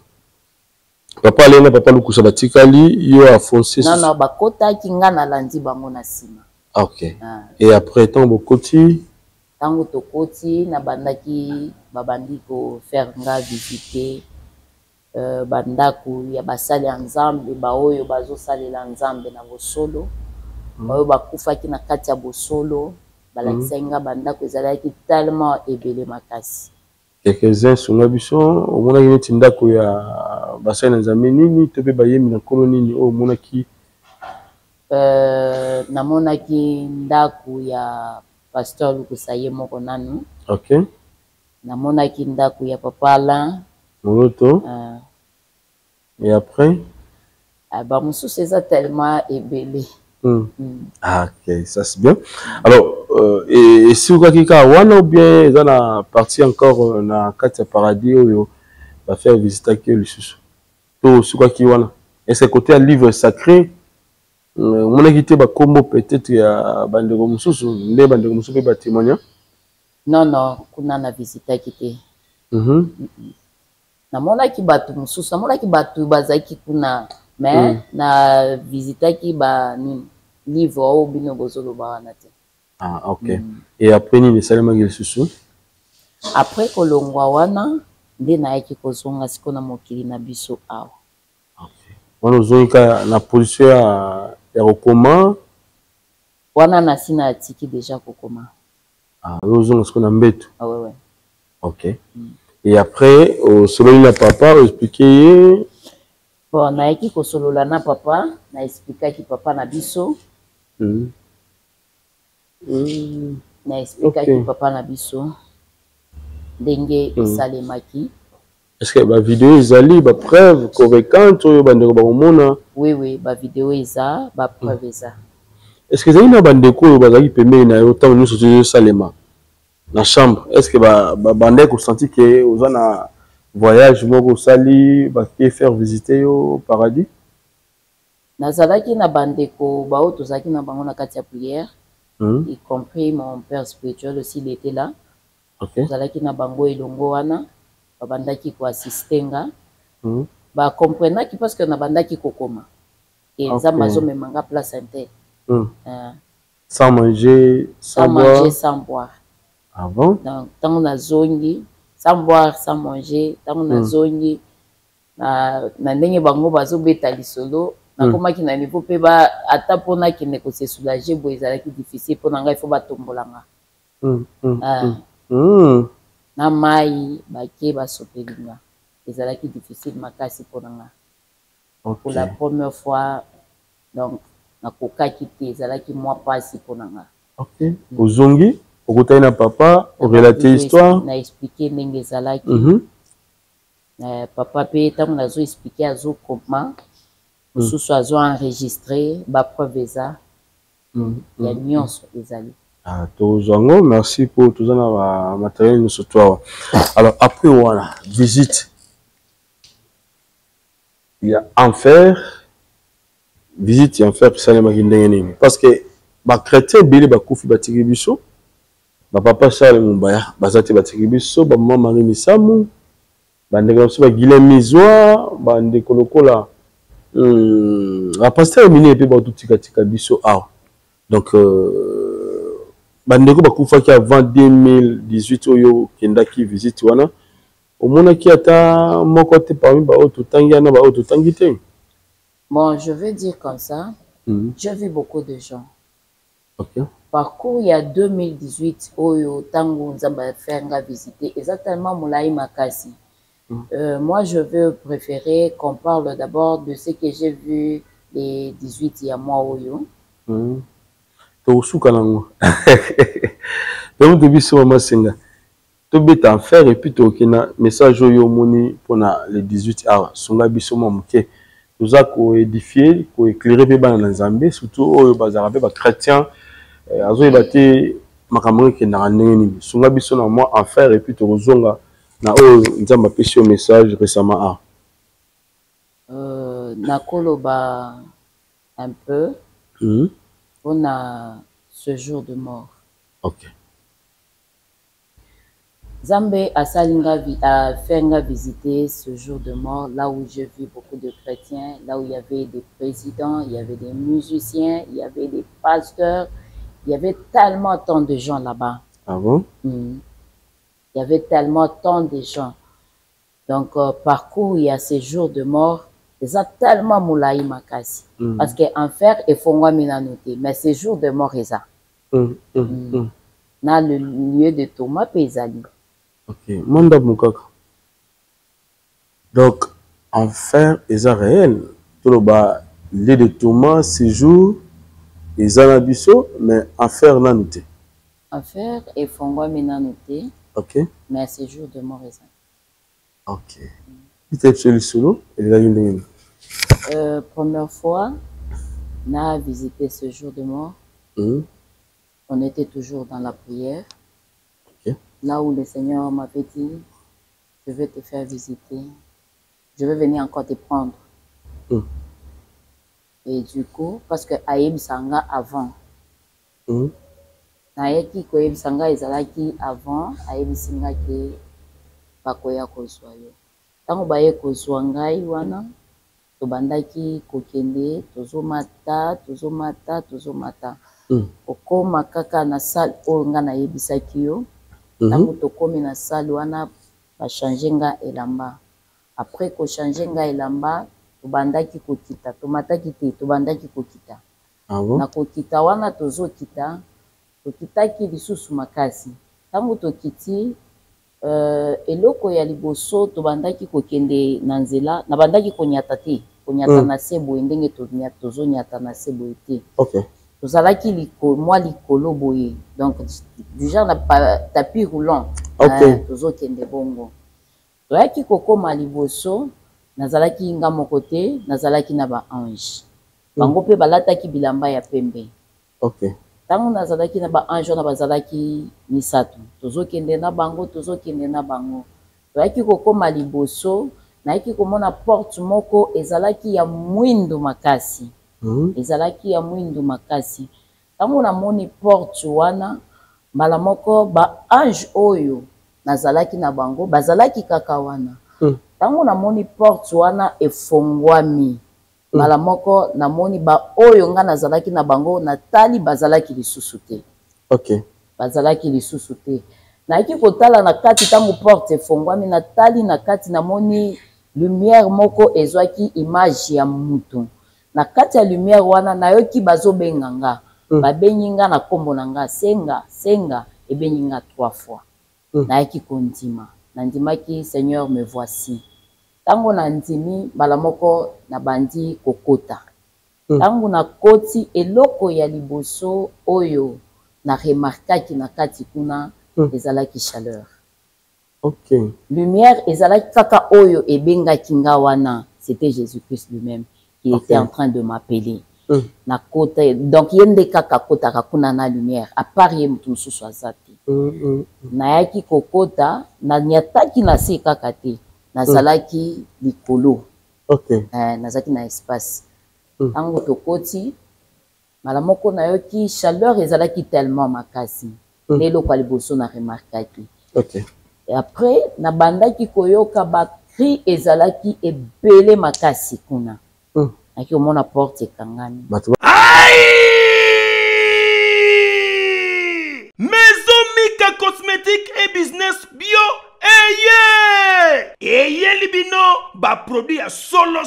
Papa Alain na Papa Lukusa batikali yo a foncé. Non bakota ki nga na landi bango na sima. Ok. Et après tant bokoti tango tokoti na bandaki babandi ko faire nga visiter bandaku ya basali ya Nzambe ba oyo bazosalela Nzambe na bosolo oyo bakufaki na kati ya bosolo balakisa nga bandako ezalaki tellement ebele makasi. Quelques-uns sunga biso omonaki neti ndako ya basali na Nzambe nini to pe bayemi na nkolo nini oyo omonaki? Namonaki ndako ya Pasteur Lukusa ye moko nanu. Ok. Namonaki ndako ya Papa Alain. Moloto. Et après? Bah, mosusu eza tellement ebele. Ah, ok, ça c'est bien. Alors, et si vous avez wana ou bien dans la partie encore na kati ya paradis oyo va faire visiter que le sous. To suka ki wana. Et c'est côté livre sacré. On a quitté ba combo peut-être ya bandeko mususu nde bandeko mususu ba témoigner. Non, kuna na visiter kité. Namona ki batu mususu, namona ki batu bazaki kuna mais na visiter ki ba ni livre au bino bozolo ba wana te. Ah, ok. Et après ni salama ngel susu. Après kolongwa wana nde na yaki kozonga siko na mokili na biso awa. Ok. Wana zonka na position ya kokoma wana na sina atiki déjà kokoma. Ah, ozonga siko na mbeto. Ah ouais. Ok. Et après au solo na papa expliquer bon na yaki ko solola na papa na expliquer ki papa na biso. Na expliquer ki papa na biso ndenge esalemaki. Est-ce que la vidéo ezali ba preuve convaincante oyo bandeko ba komona? Oui, ba vidéo eza ba preuve eza. Est-ce que ezali na bandeko oyo bazali pembeni na yo tango nyonso tozo salema na chambre? Est-ce que ba bandeko senti que oza na voyage moko sali ba ke faire visiter yo paradis? Nazalaki na bandeko ba oyo tozalaki na bango na kati ya prière, y compris mon père spirituel aussi il était là. Ok. Nazalaki na bango elongo wana babandaki ko assistenga. Ba comprenaki parce que na bandaki kokoma. Et Nzambe azomemanga place inter. Sans manger, sans boire. Ah bon? Donc, tant on a zongi, sans boire, sans manger, tant on a zongi, na ndenge bango bazo beta lisolo, na koma ki na niveau pe ba ata pona ki ne ko se soulager bo ezalaki difficile pona ngai faut ba tombolanga. Na mai ba ke ba sopelinga. Ezalaki difficile makasi pona nga. Pour la première fois donc na kokaki te ezalaki moi pasi pona nga. Ok. Ozongi okotai na papa o relater histoire na expliquer ndenge ezalaki. Papa pe tango nazo expliquer azo comment mosusu azo enregistrer ba preuve eza ya nyonso ezali. Ah, tozango, merci pour tout ça na matériel sur toi. Alors après voilà, visite. Il y a enfer. Visite et enfer ça les parce que ba chrétien belé ba kufi ba tikibiso. Ba papa Charles Mumbaya, ba zati ba tikibiso, ba maman Marie Misamu, ba ndeko so ba Guilhem Mizwa, ba ndeko lokola pasteur mini pe ba tout tika biso a. Donc bandeko bakufaki avant 2018 oyo kendaki visite wana. Omonaki ata moko te parmi ba auto tangi na ba auto tangi te. Bon, je veux dire comme ça. J'ai vu beaucoup de gens. OK. Parcours il y a 2018 oyo tango nzamba fenga visiter exactement Moulaï Makasi. Moi je veux préférer qu'on parle d'abord de ce que j'ai vu les 18 il y a mois oyo. To suka nango. Donc de biso mama senga. To beta en faire et puis to kena message oyo moni pour les 18 heures songa biso mamuke. Nous a ko édifier, ko éclairer pe bana nzambe surtout oyo bazara pe ba chrétien. Azo ebate makambo ke na ndenge sunga biso na moi en faire et puis to rozonga na oyo nzamba pesi au message récemment na koloba un peu on a ce jour de mort. OK. Zambé a salinga a fait visiter ce jour de mort là où j'ai vu beaucoup de chrétiens, là où il y avait des présidents, il y avait des musiciens, il y avait des pasteurs. Il y avait tellement tant de gens là-bas. Ah bon? Il y avait tellement tant de gens. Donc, parcours, il y a ces jours de mort. Ils ont tellement Moulaï Makasi. Parce qu'en faire, il faut moi noter. Mais ces jours de mort, ils ont. Dans le lieu de Thomas Pézali. OK. Manda Moukaka. Donc, en faire, ils ont réel. Tout le bas, lieu de Thomas, séjour. Ils ont biso, mais en faire n'a noté. En faire, et fongwa mena noté. OK. Mais ces jours de mort, ils ont. OK. Peut-être sur le solo, il a une première fois, on a visité ce jour de mort. On était toujours dans la prière. OK. Là où le Seigneur m'avait dit, je vais te faire visiter. Je vais venir encore te prendre. Et du coup, parce que Aïb Sanga avant. Naïki Koyeb Sanga ezalaki avant, Aïb Sanga ki bakoya kozwayo. Tango baye kozwa ngai wana, tobandaki kokende, tozomata. Okoma kaka na salle oyo nga nayebisaki yo. Tango tokomi na salle wana, ba changer nga elamba. Après ko changer nga elamba, tobandaki kokita, tomataki te, tobandaki kokita. Ah bon? Na kokita wana tozokita, tokitaki lisusu makasi. Tango tokiti, eloko ya liboso tobandaki kokende na nzela, na bandaki konyata te, konyata na sebo ndenge tozonyata na sebo te. OK. Tozalaki moi likolo boye. Donc du genre na tapis roulant. OK. Tozokende bongo. Toyaki kokoma liboso, nazalaki nga moko te, nazalaki na ba ange. Bango pe balataki bilamba ya pembe. OK. Tango nazalaki na ba ange na bazalaki misato. Tozokende na bango. Toyaki kokoma liboso, naiki komona porte moko ezalaki ya mwindu makasi. Ezalaki ya mwindu makasi. Tango namoni porte wana, mbala moko ba ange oyo nazalaki na bango, bazalaki kaka wana. Tango namoni porte wana efongwami. Mbala moko namoni ba oyo nga nazalaki na bango natali bazalaki lisusu te. OK. Bazalaki lisusu te. Naiki kotala na kati tango porte efongwami natali na kati namoni lumière moko ezwaki image ya mutu. Na kati ya lumière wana nayoki bazobenga nga. Babengi nga na kombo na nga senga ebengi nga 3 fois. Naiki kondima. Nandimaki Seigneur me voici. Tango na ndimi mbala moko na bandi kokota. Tango na koti eloko ya liboso oyo na remarkaki na kati kuna ezalaki chaleur. OK. Lumière ezalaki kaka oyo ebengaki nga wana, c'était Jésus-Christ lui-même qui était en train de m'appeler. Na kota donc yende kaka kota kakuna na lumière à part ye mutu mususu azati. Nayaki kokota na nyataki na se kaka te. Nazalaki likolo. OK. Nazalaki na espace. Tango tokoti mbala moko nayoki chaleur ezalaki tellement makasi. Lelo kwa liboso na remarkaki. OK. Et après na bandaki koyoka ba cri ezalaki ebele makasi kuna. Aki omona porte ekangani. Maison Mika Cosmétique et Business Bio. Eye libino ba produit ya solo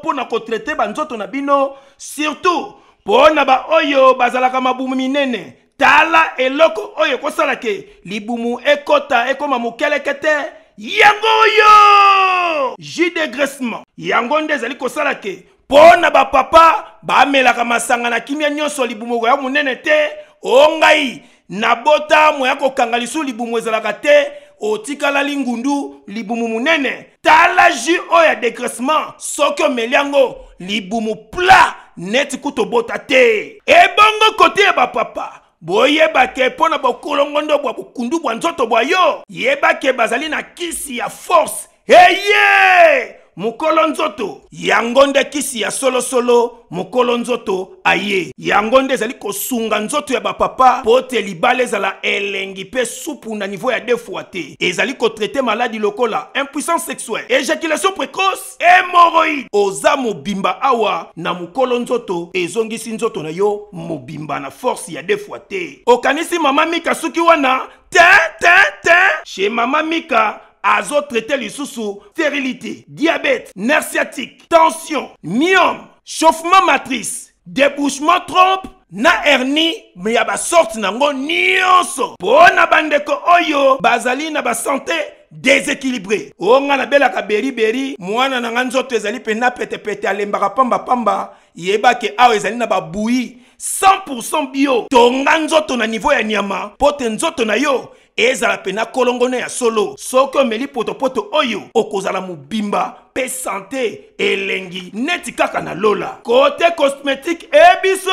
pona ko traiter ba nzoto na bino, surtout pona ba oyo bazalaka mabumu minene. Tala eloko oyo kosala ke libumu ekota ekoma mukelekete yango yo jus de graissement yango nde ezali kosala ke pona ba papa ba melaka masanga na kimia nyonso libumu ya munene te ongai na bota moya kokanga lisu libumu ezalaka te otikala lingundu libumu munene. Tala jus oya dégraissement soki omeliango libumu plat neti kuto bota te. Ebongo kote ya bapapa boyeba ke pona bokolongondo bwa bukundu bwa nzoto bwa yo yeba ke bazali na kisi ya force. Heye mukolo nzoto yango nde kisi ya solo mukolo nzoto aye yango nde ezali kosunga nzoto ya bapapa pote libala ezala elengi pe supu na niveau ya 2 fois te. Ezali kotraite maladi lokola impuissance sexuelle, éjaculation précoce, hémorroïde. Oza mobimba awa na mukolo nzoto ezongisi nzoto na yo mobimba na force ya 2 fois te. Okanisi mama Mika suki wana chez mama Mika azo traiter lisusu stérilité, diabète, nerf sciatique, tension, myome, chauffement matrice, débouchement trompe na hernie me ya ba sorte nango nyonso. Pona bandeko oyo bazali na ba santé déséquilibré. Onga na bela ka beri mwana na nzoto ezali pena pete alembaka pamba yeba ke awa ezali na ba bouilli 100% bio. Tonga nzoto na niveau ya nyama pote nzoto na yo ezala pena kolongone ya solo. Soko meli poto oyo okozala mubimba pe santé elengi neti kaka na lola. Côté cosmétique ebiso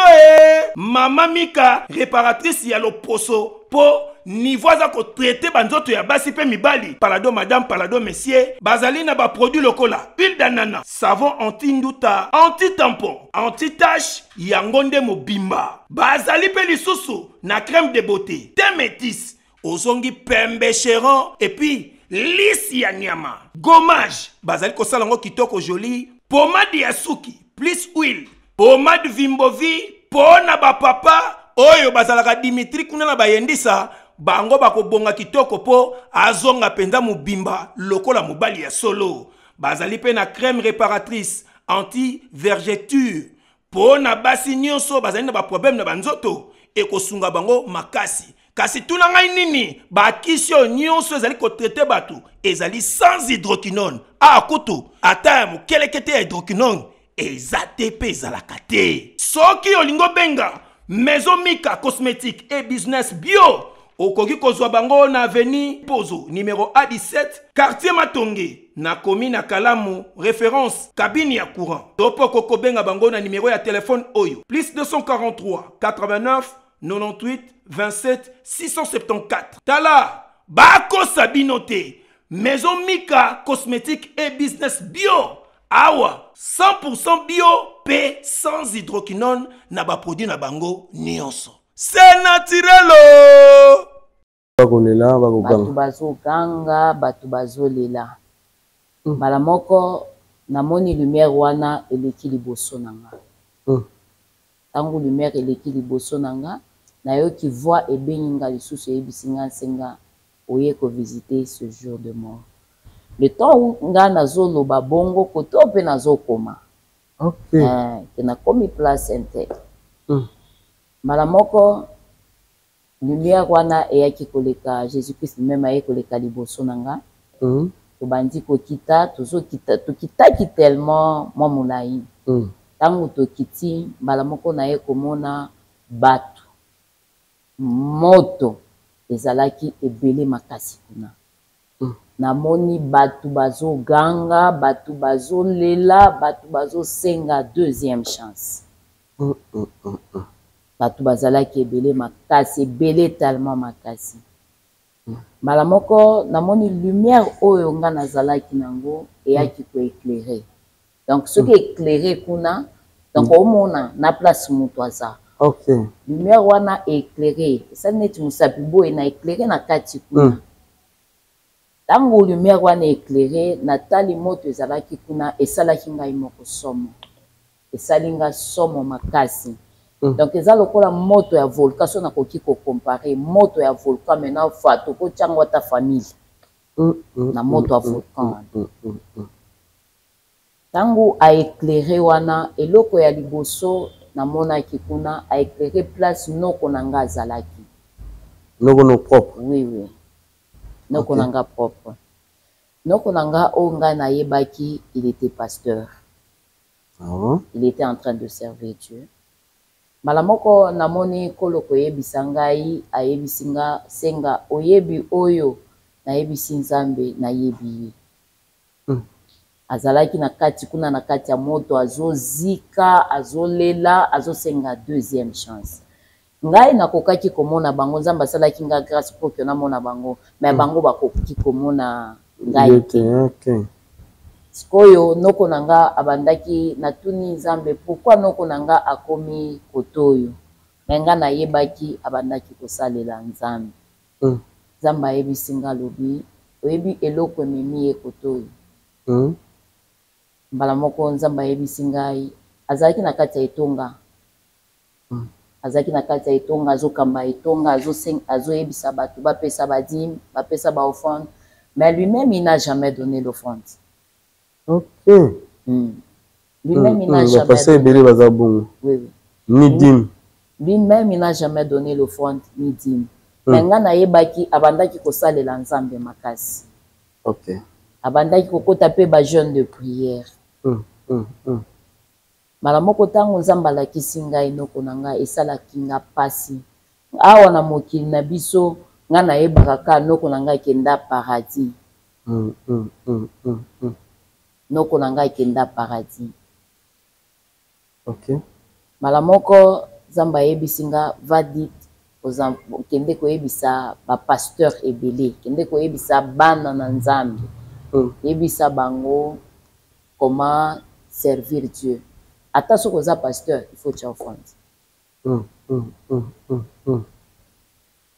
mama Mika réparatrice ya loposo po niveau za ko traiter banzoto ya basi pe mibali. Palado madame, palado messieurs, bazali na ba produit lokola huile d'ananas, savon anti-nduta, anti-tampon, anti-tache yangonde mobimba. Bazali pe lisusu na crème de beauté, thé métis, ozongi pembe chéran et puis lisse ya nyama. Gommage, bazali ko salango kitoko joli, pommade ya suki, plus huile, pommade Vimbovi, pona ba papa oyo bazalaka Dimitri kuna na bayendisa bango bakobonga kitoko po azonga penza mubimba lokola mobali ya solo. Bazali pe na crème réparatrice anti-vergeture pona basi nyonso bazali na ba problème na banzoto ekosunga bango makasi. Kasi tuna ngai nini bakisio nyonso ezali ko traiter batu ezali sans hydroquinone. Kutu ata ya mukelekete ya hydroquinone ezate pe ezalaka te. Soki olingo benga Maison Mika Cosmétique et Business Bio okoki kozwa bango na avenue Pozo numéro A17 quartier Matonge na commune na Kalamu référence cabine ya courant. Topo koko benga bango na numéro ya téléphone oyo plus 243 89 98 27 674. Tala bako sabinote Maison Mika Cosmétique et Business Bio. Awa 100% bio pe sans hydroquinone na ba produit na bango nyonso. C'est naturel. Bakolela batu bazoganga batu bazolela. Mala moko namoni lumière wana eleki liboso nanga. Tangu lumière eleki liboso nanga na yo ki voit ebeninga lisusu ebisinga nsenga oye ko visiter ce jour de mort. Le temps où nga nazo ba bongo koto pe nazo koma. Okay. Kena komi place intègre. Mala moko lumière wana eyaki koleka Jésus-Christ même aye koleka liboso nanga. To bandi ko kita tozo kita tellement moi molai. Tangu to kiti mala moko na ye komona batu moto ezalaki ebele makasi kuna. Namoni batu bazo ganga, batu bazo lela, batu bazo senga deuxième chance. Batu bazalaki ebele makasi, ebele tellement makasi. Mala moko namoni lumière oyo nga nazalaki nango eyaki ko éclairer. Donc ce qui éclairé kuna, donc omona na place mutu aza. Okay. Lumière wana éclairé, ça neti musapibo na éclairé na kati kuna. Tango lumière wana éclairé, natali moto ezalaki kuna esalaki ngai moko somo. esalinga somo makasi. Donc eza lokola moto ya volcan so nakoki ko comparer moto ya volcan maintenant fato ko tiango ta famille na moto ya volcan tango a éclairé wana eloko ya liboso na mona kikuna a éclairé place noko nanga azalaki noko no propre. Oui noko nanga propre noko nanga onga na yebaki il était pasteur. Il était en train de servir Dieu. Malamoko namoni koloko yebisa ngai ayebisinga senga oyebi oyo na yebisi nzambe na yebi azalaki na kati kuna na kati ya moto azozika azolela azosenga deuxième chance ngai nakokaki komona bango nzambe asalaki nga grâce pour que namona bango mais bango bakoki komona ngai te. Sikoyo noko nanga abandaki natuni nzambe pourquoi noko nanga akomi kotoyo menga na yebaki abandaki kosalela nzambe nzambe ayebisi nga lobi oyebi eloko ememi ye kotoyo mbala moko nzambe ayebisi ngai azalaki na kati ya etonga azalaki na kati ya etonga azokamba etonga azoyebisa bato bapesa badime bapesa baoffrande mais lui-même il n'a jamais donné l'offrande. Ok. Lui-même, il n'a jamais donné. Oui. Ni dîme. Lui-même, il n'a jamais donné l'offrande ni dîme. Maintenant, na yebaki abandaki kosalela nzambe makasi. Ok. Abandaki kokota pe ba jeune de prière. Malamoko tango nzambe alakisi ngai noko na ngai esalaki nga pasi. Awa na mokili na biso nga na yebaka ka noko na ngai kenda paradis. Noko na ngai kenda paradis. Ok. Malamoko zamba yebisi nga va dit kende koyebisa ba pasteur ebele kende koyebisa bana na nzambe yebisa bango comment servir Dieu. Ata soko za pasteur il faut tia offrande.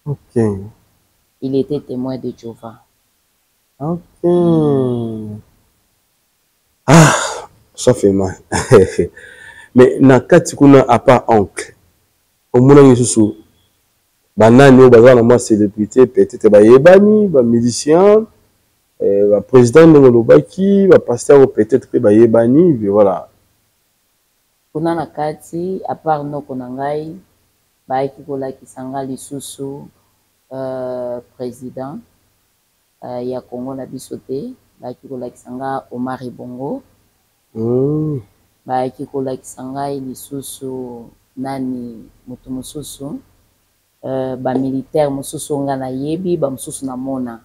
Ok. Il était témoin de Jéhovah. Ok. Ah, ça fait mal. Mais na kati kuna à part oncle. Au mona yesusu banani o bazana moi célébrité peut-être ba yebani, ba musicien, ba président de Lobaki, ba pasteur peut-être ba yebani, voilà. Kuna na kati à part noko na ngai ba ekikola kisanga lisusu président ya Congo na bisote ba ekikola kisanga Omar Bongo. Ba ekikola kisanga lisusu nani mutu mususu ba militaire mususu nga na yebi ba mususu na mona.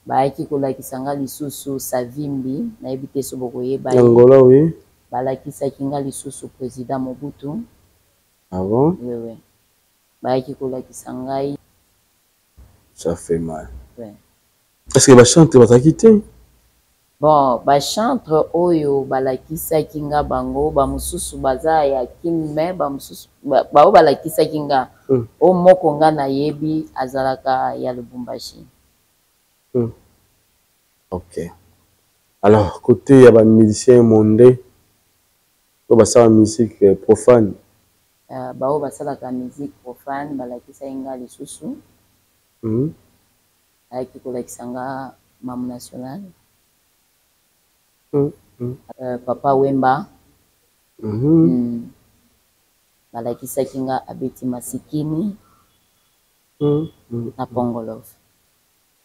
Ba ekikola kisanga lisusu Savimbi na yebite so boko yeba. Angola oui. Balakisa kinga lisusu président Mobutu. Ah bon? Oui. Baiki kola kisangai. Ça fait mal. Ouais. Est-ce que ba chanter va quitté? Bon, ba chantre oyo balakisa kinga bango ba mususu baza ya kinme ba mususu ba o balakisa kinga o moko nga na yebi azalaka ya Lubumbashi. OK. Alors côté ya ba musicien mondé basala musique profane. Bao basalaka musique profane balakisa inga lisusu. Aiki kolakisanga Mamu National. Papa Wemba. Balakisa kinga Abeti Masikini. Na Pongolov.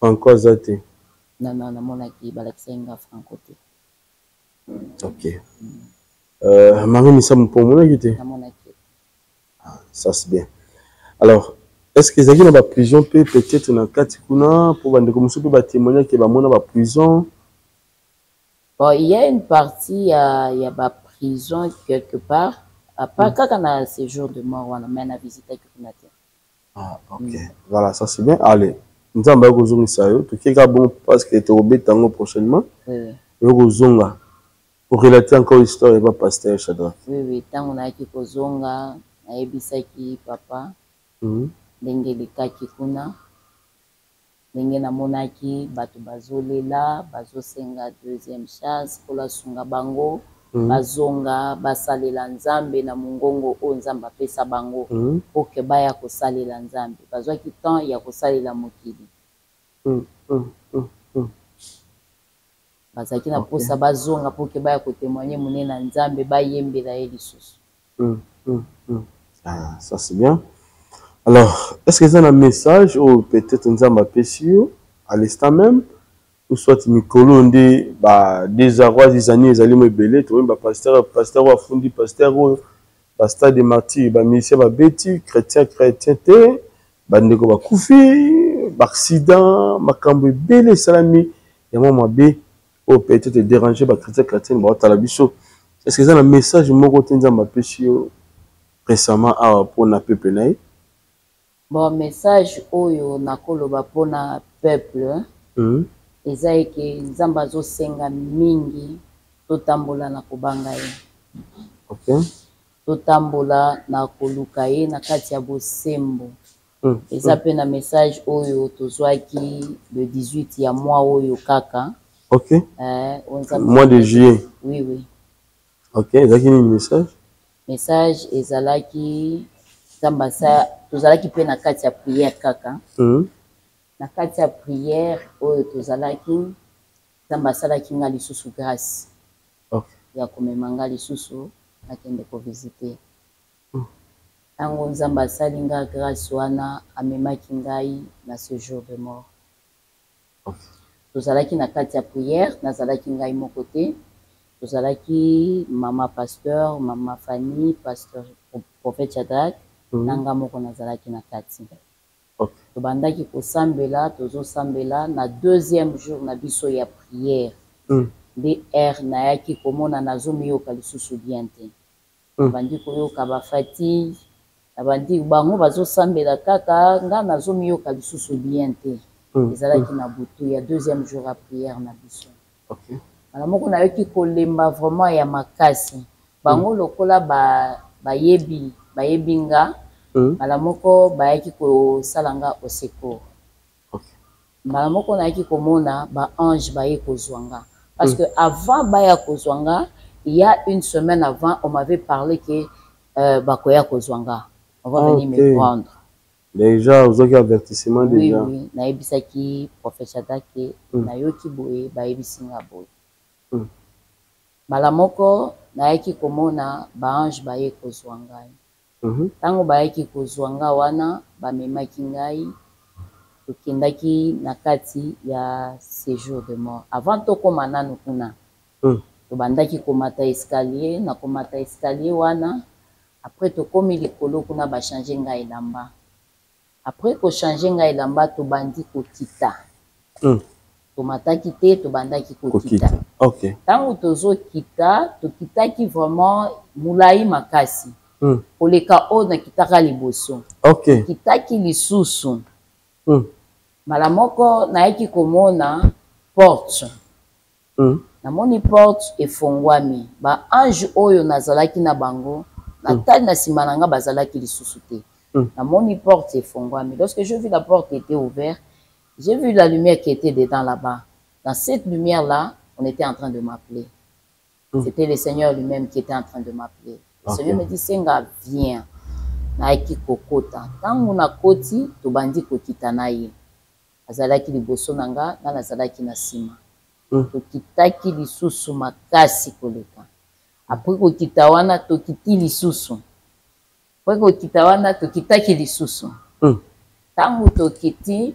Encore zate. Non, namonaki balakisa inga Franco te. OK. Marie Missa Mpomona qui était. Ça c'est bien. Alors, est-ce que Zaki dans la prison peut-être dans Katikuna pour vendre comme ça peut témoigner que ba mona ba prison? Bon, il y a une partie il y a ba prison quelque part à part quand on a séjour de mort on amène à visiter Kukunate. Ah OK. Voilà, ça c'est bien. Allez, nous allons kozongisa yo, to kika bon parce que tu obetango prochainement. Oui. Yo kozonga. Pour relater encore l'histoire et pas pasteur Shadrach. Oui, tant on a qui kozonga na ebisaki papa. Ndenge likaki kuna. Ndenge na monaki bato bazolela, bazosenga deuxième chance pour la sunga bango. bazonga basalela nzambe na mongongo oyo nzambe apesa bango po ke baya kosalela nzambe bazwaki temps ya kosalela mokili bazalaki na posa bazonga po ke baya kotémoigner monene na nzambe bayembela ye lisusu. Ça c'est bien. Alors, est-ce que c'est un message ou peut-être nzambe apesi yo à l'instant même ou soit mikolo nde ba désarroi des années ezali mo ebele to ba pasteur wa fundi pasteur de martyr ba ministère ba beti chrétien te ba ndeko ba kufi ba accident makambo ebele salami ya mama be ou peut-être déranger ba chrétien ba tala biso. Est-ce que c'est un message moko te nzambe apesi yo récemment pour na peuple na ye? Bon message oyo nakoloba pona peuple eza eke nzambe azosenga mingi totambola na kobanga ye. Totambola na koluka ye na kati ya bosembo. Eza pe na message oyo tozwaki le 18 ya mois oyo kaka. Mois de juillet. Oui. Ezalaki nini message? Message ezalaki nzambe tozalaki pe na kati ya prière kaka. Na kati ya prière oyo tozalaki nzambe asalaki nga lisusu grâce ya komema nga lisusu nakende kovisite. Ntango nzambe asali nga grâce wana amemaki ngai na ce jour de mort. Tozalaki na kati ya prière nazalaki ngai moko te tozalaki mama pasteur mama Fanny pasteur prophète Shadrach nanga moko nazalaki na kati. Tobandaki kosambela tozosambela na deuxième jour na biso ya prière nde nayaki komona nazomiyoka lisusu bien te. Nabandi koyoka bafatigue nabandi bango bazosambela kaka nga nazomiyoka lisusu bien te. Ezalaki na butu ya deuxième jour ya prière na biso. Mala moko nayoki kolemba vraiment ya makasi bango lokola bayebi nga mala moko bayaki kosala nga au secours. Mala moko nayaki komona ba ange baye kozwa nga parce que avant baya kozwa nga il y a une semaine avant on m'avait parlé que bakoya kozwa nga on va venir me prendre. Déjà vous avez avertissement déjà. Oui nayebisaki prophète Shadrach nayoki boye bayebisi nga boye. Mala moko nayaki komona ba ange baye kozwa ngai. Tango bayaki kozwa nga wana bamemaki ngai tokendaki na kati ya séjour de mort. Avant tokoma nanu kuna tobandaki komata escalier na komata escalier wana après tokomi likolo kuna bachange ngai elamba. Après kochange ngai elamba tobandi kokita. Tomataki te tobandaki kokita. Tango tozokita tokitaki vraiment mulai makasi. Koleka oyo nakitaka liboso. Kitaki lisusu. Mala moko nayaki komona porte. Namoni porte efongwami. Ba ange oyo nazalaki na bango natali na nsima na nga bazalaki lisusu te. Namoni porte efongwami. Lorsque je vis la porte était ouverte, j'ai vu la lumière qui était dedans là-bas. Dans cette lumière-là, on était en train de m'appeler. C'était le Seigneur lui-même qui était en train de m'appeler. Le Seigneur me dit, Senga, viens. Naiki kokota. Tango na koti, tobandi kokita na ye. Azalaki liboso nanga, na nazalaki na sima. Tokitaki lisusu makasi koleka. Après kokita wana, tokiti lisusu. Après kokita wana, tokitaki lisusu. Tango tokiti,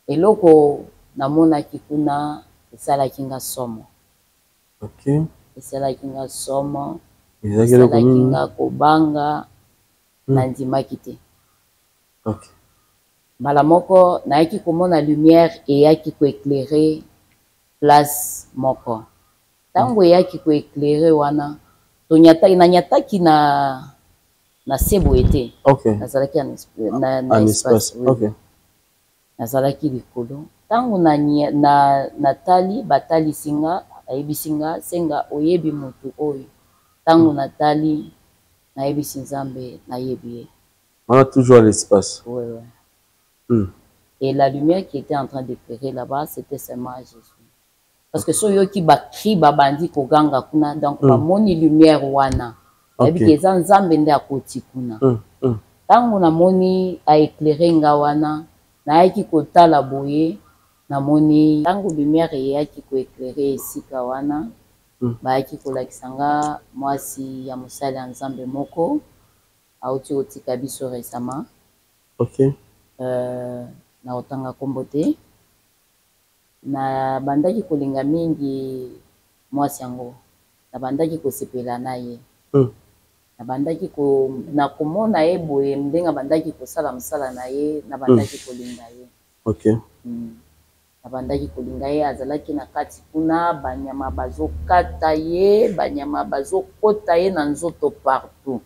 eloko namonaki kuna esalaki nga somo. Esalaki nga somo. Esalaki nga kobanga nandimaki te. Mbala moko nayaki komona lumière eyaki koéclairer place moko. Tango eyaki koéclairer wana nanyataki na sebo ete. Nazalaki na espace. Nazalaki likolo. Tango natali batalisi nga ayebisi nga senga oyebi motu oyo. Tango natali nayebisi nzambe nayebi ye. On a toujours l'espace. Oui. Et la lumière qui était en train d'éclairer là-bas, c'était seulement Jésus. parce que so yoki ba cri ba bandi ko ganga kuna donc ba moni lumière wana abi eza nzambe nde akoti kuna tango na moni a éclairer nga wana na yaki kotala boye na moni tango lumière yaki ko éclairer esika wana ba yaki kolakisa nga mwasi ya mosali ya nzambe moko auti otika biso récemment na otanga kombo te na bandaki kolinga mingi mwasi yango na bandaki kosepela na ye na bandaki na komona ye boye ndenge bandaki kosala mosala na ye na bandaki kolinga ye na bandaki kolinga ye azalaki na kati kuna banyama bazokata ye banyama bazokota ye na nzoto partout.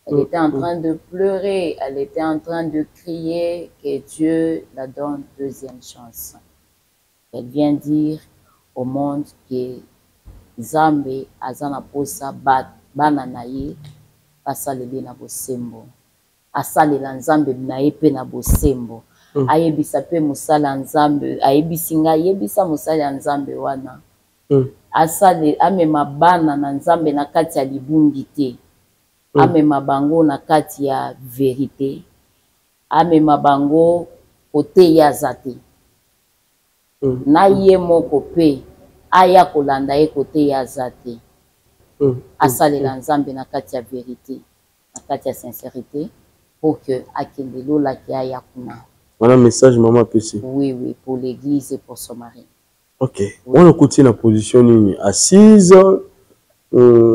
Elle était en train de pleurer, elle était en train de crier que Dieu la donne deuxième chance. Elle vient dire au monde que Nzambe azana posa bana na ye basaleli na bosembo. Asalela Nzambe na ye pe na bosembo. Ayebisa pe musala Nzambe, ayebisi nga ayebisa musala Nzambe wana. Asale amema bana na Nzambe na kati ya libungi te. Amema bango na kati ya vérité. Amema bango kote ya zate. Na ye moko pe aya kolanda ye kote ya zate. Asalela Nzambe na kati ya vérité, na kati ya sincérité pour que akende lola ki aya kuna. Voilà un message maman PC. Oui, pour l'église et pour son mari. Ok. On écoute la position assise.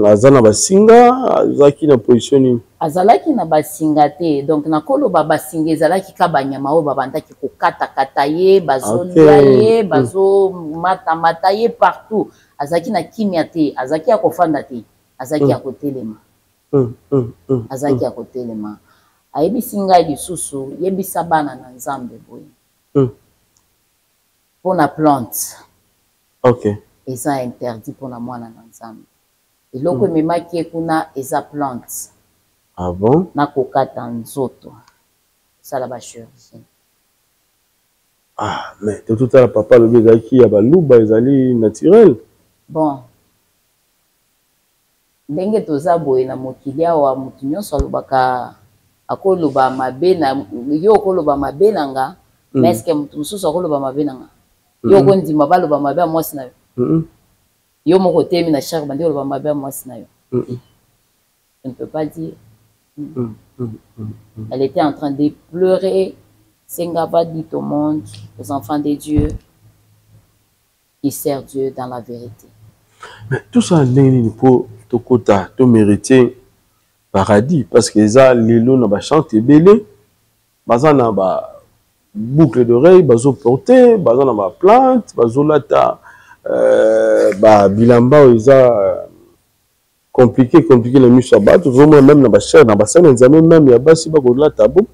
Azana basinga, azaki na position nini? Azalaki na basinga te, donc na kolo basinga ezalaki ka banyama o babandaki ko kata ye, bazolia ye, bazo mata ye partout. Azaki na kimia te, azaki ya kofanda te, azaki ya kotelema. Azaki ya kotelema. Ayebisi ngai lisusu, yebisa bana na Nzambe boye. Pona plante. Ok. Eza interdit pona mwana na Nzambe. Eloko memaki kuna eza plante. Ah bon? Na kokata nzoto. Sala ba chirurgie. Ah, mais tout à la papa le bezaki ya baluba ezali naturel. Bon. Ndenge toza boye na mokili awa mutu nyonso alobaka akoloba mabe na yo koloba mabe nanga, mais est-ce que mutu mususu akoloba mabe nanga? Yo kondima baloba mabe mwasi na yo. Yo moko temi na chaque bande oloba mabe mwasi na yo. Je ne peux pas dire. Elle était en train de pleurer. Sengava dit au monde, aux enfants de Dieu, qui servent Dieu dans la vérité. Mais tout ça, pour tout kota, tout mériter paradis, parce que ça, les lots n'ont pas chanté belé, baza n'a pas boucle d'oreille, bazo porté, baza n'a pas plante, bazo lata, bilamba isa compliqué la mise à battre, tout le monde même n'a pas cher, n'a pas ça, les amis même, il y a pas si bas la tabou.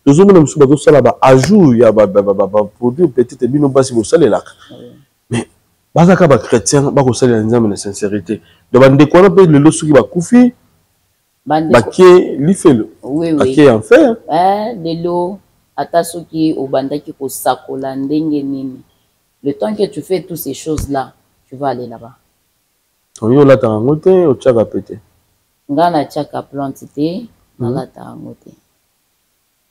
Tout le monde me dit ça là ajout il y a produit peut-être bien pas si vous savez là mais bazaka ba chrétien ba ko salela nzambe na sincérité de bande ko na pe le losu ki ba kufi ba ke lifelo oui ke en fait lelo ata soki obandaki ko sakola ndenge nini le temps que tu fais toutes ces choses là tu vas aller là-bas on yo la tangote o tchaka pété ngana tchaka plante te na la tangote.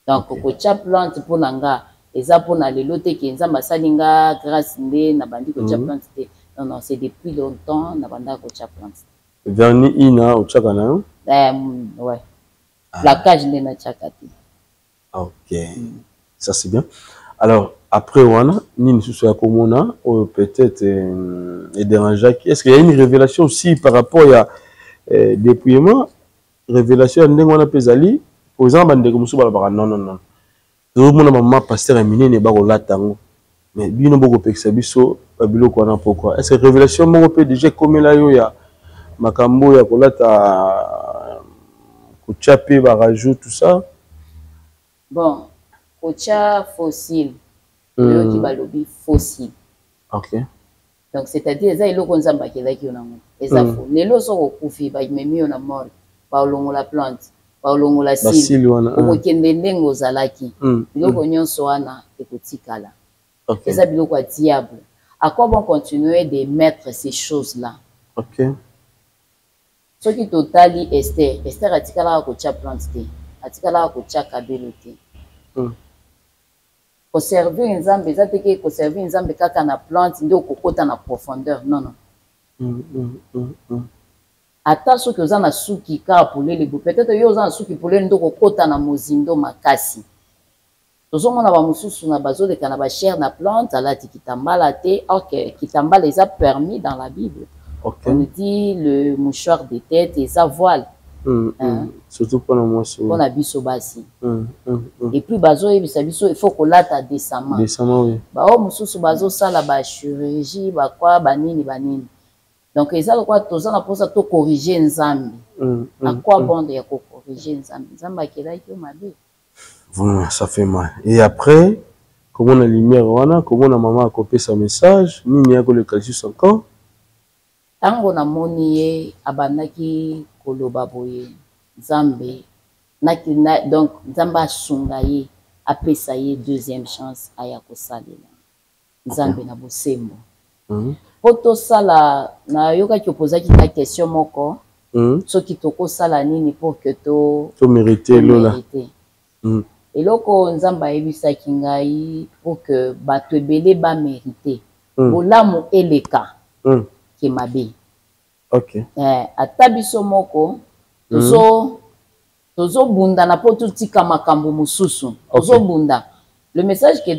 Donc, kocha plante pour nanga, eza pour na lelo te ki nzamba salinga grâce nde na bandi kocha plante te. Non, c'est depuis longtemps na banda kocha plante. Verni ina o chaka na? Ouais. La cage nde na chaka te. Ok. Ça c'est bien. Alors, après wana, nini susu ya komona ou peut-être dérangeaki. Est-ce qu'il y a une révélation aussi par rapport à dépouillement révélation ndenge wana pezali? Par exemple, non. Tout le monde maman pasteur Aminé ne pas là tango. Mais bien beaucoup pexer biso babilo ko na pourquoi. Est-ce que révélation mon peut déjà comme là yo ya makambo ya kolata kuchape ba rajout tout ça. Bon, kocha fossile. Yo ki balobi fossile. OK. Donc c'est-à-dire ça iloko nzamba kelaki onango. Eza fo. Lelo so ko kufi ba memi ona mort. Ba longo la plante. Paulongo la sili omokende ndenge ozalaki biloko nyonso wana ekotikala eza biloko ya diable À quoi bon continuer de mettre ces choses-là? Ok. Ce qui totali Esther. Esther a tikala ko tia plante te. A tikala ko tia kabelo te. Conserver nzambe za te ke conserver nzambe kaka na plante ndio kokota na profondeur. Non non. Ata soki oza na suki kaka polele bo peut-être yo oza na suki polele ndio kokota na mozindo makasi. Tozomona ba mususu na bazoleka na ba chair na plante alati kitambala te. Ok, kitambala eza permis dans la Bible. Okay. On dit le mouchoir de tête et sa voile. Surtout pour moi. Pour la biso basi. Et puis bazo ebisa biso il faut que lata décemment. Décemment oui. Ba o mususu bazo sala ba chirurgie ba kwa banini banini. Donc eza quoi toza na posa to corriger nzambi. À quoi bon de ko corriger nzambi? Nzamba akela ki o mabe. Voilà, ça fait mal. Et après, comment on a lumière wana, comment on a maman a copié sa message, ni a le calcus encore. Tango na moni ye abandaki koloba boye Nzambe donc Nzamba sunga ye apesa ye deuxième chance aya kosalela Nzambe na bosembo. Poto sala na yoka ki opozaki ta question moko soki toko sala nini pour que to mériter lola. Eloko Nzamba yebisaki ngai pour que bato ebele ba mériter bolamu eleka qui mabe. Ok. Ata biso moko tozo bunda na poto tika makambo mususu. Tozo bunda. Le message que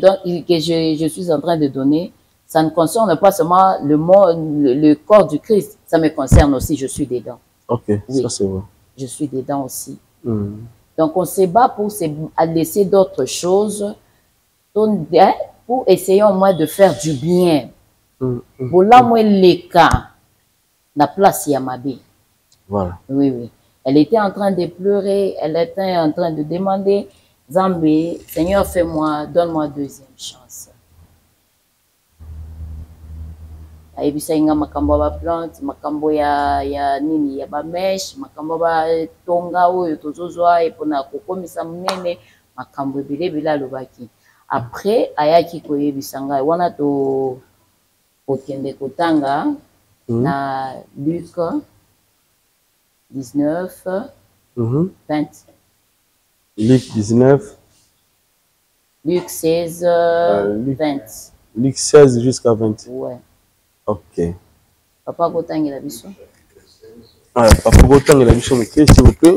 je suis en train de donner, ça ne concerne pas seulement le corps du Christ, ça me concerne aussi, je suis dedans. Ok, oui, ça c'est vrai. Je suis dedans aussi. Donc on se bat pour laisser d'autres choses, pour essayer au moins de faire du bien. Voilà moi les cas, la place Yamabe. Voilà. Oui, oui. Elle était en train de pleurer, elle était en train de demander, Zambé, Seigneur, fais-moi, donne-moi deuxième chance. Aibisa inga makambo ba plante, makambo ya nini ya ba mesh, makambo ba tonga oyo tozozwa epona kokomisa munene, makambo ebele alobaki. Après ayaki koyebisa ngai wana to okende kotanga na Luc 19 20. Luc 19 Luc 16 20. Luc 16 jusqu'à 20. Ouais. Ok. Papa kotangi la biso. Ah, papa kotangi la biso, s'il vous plaît.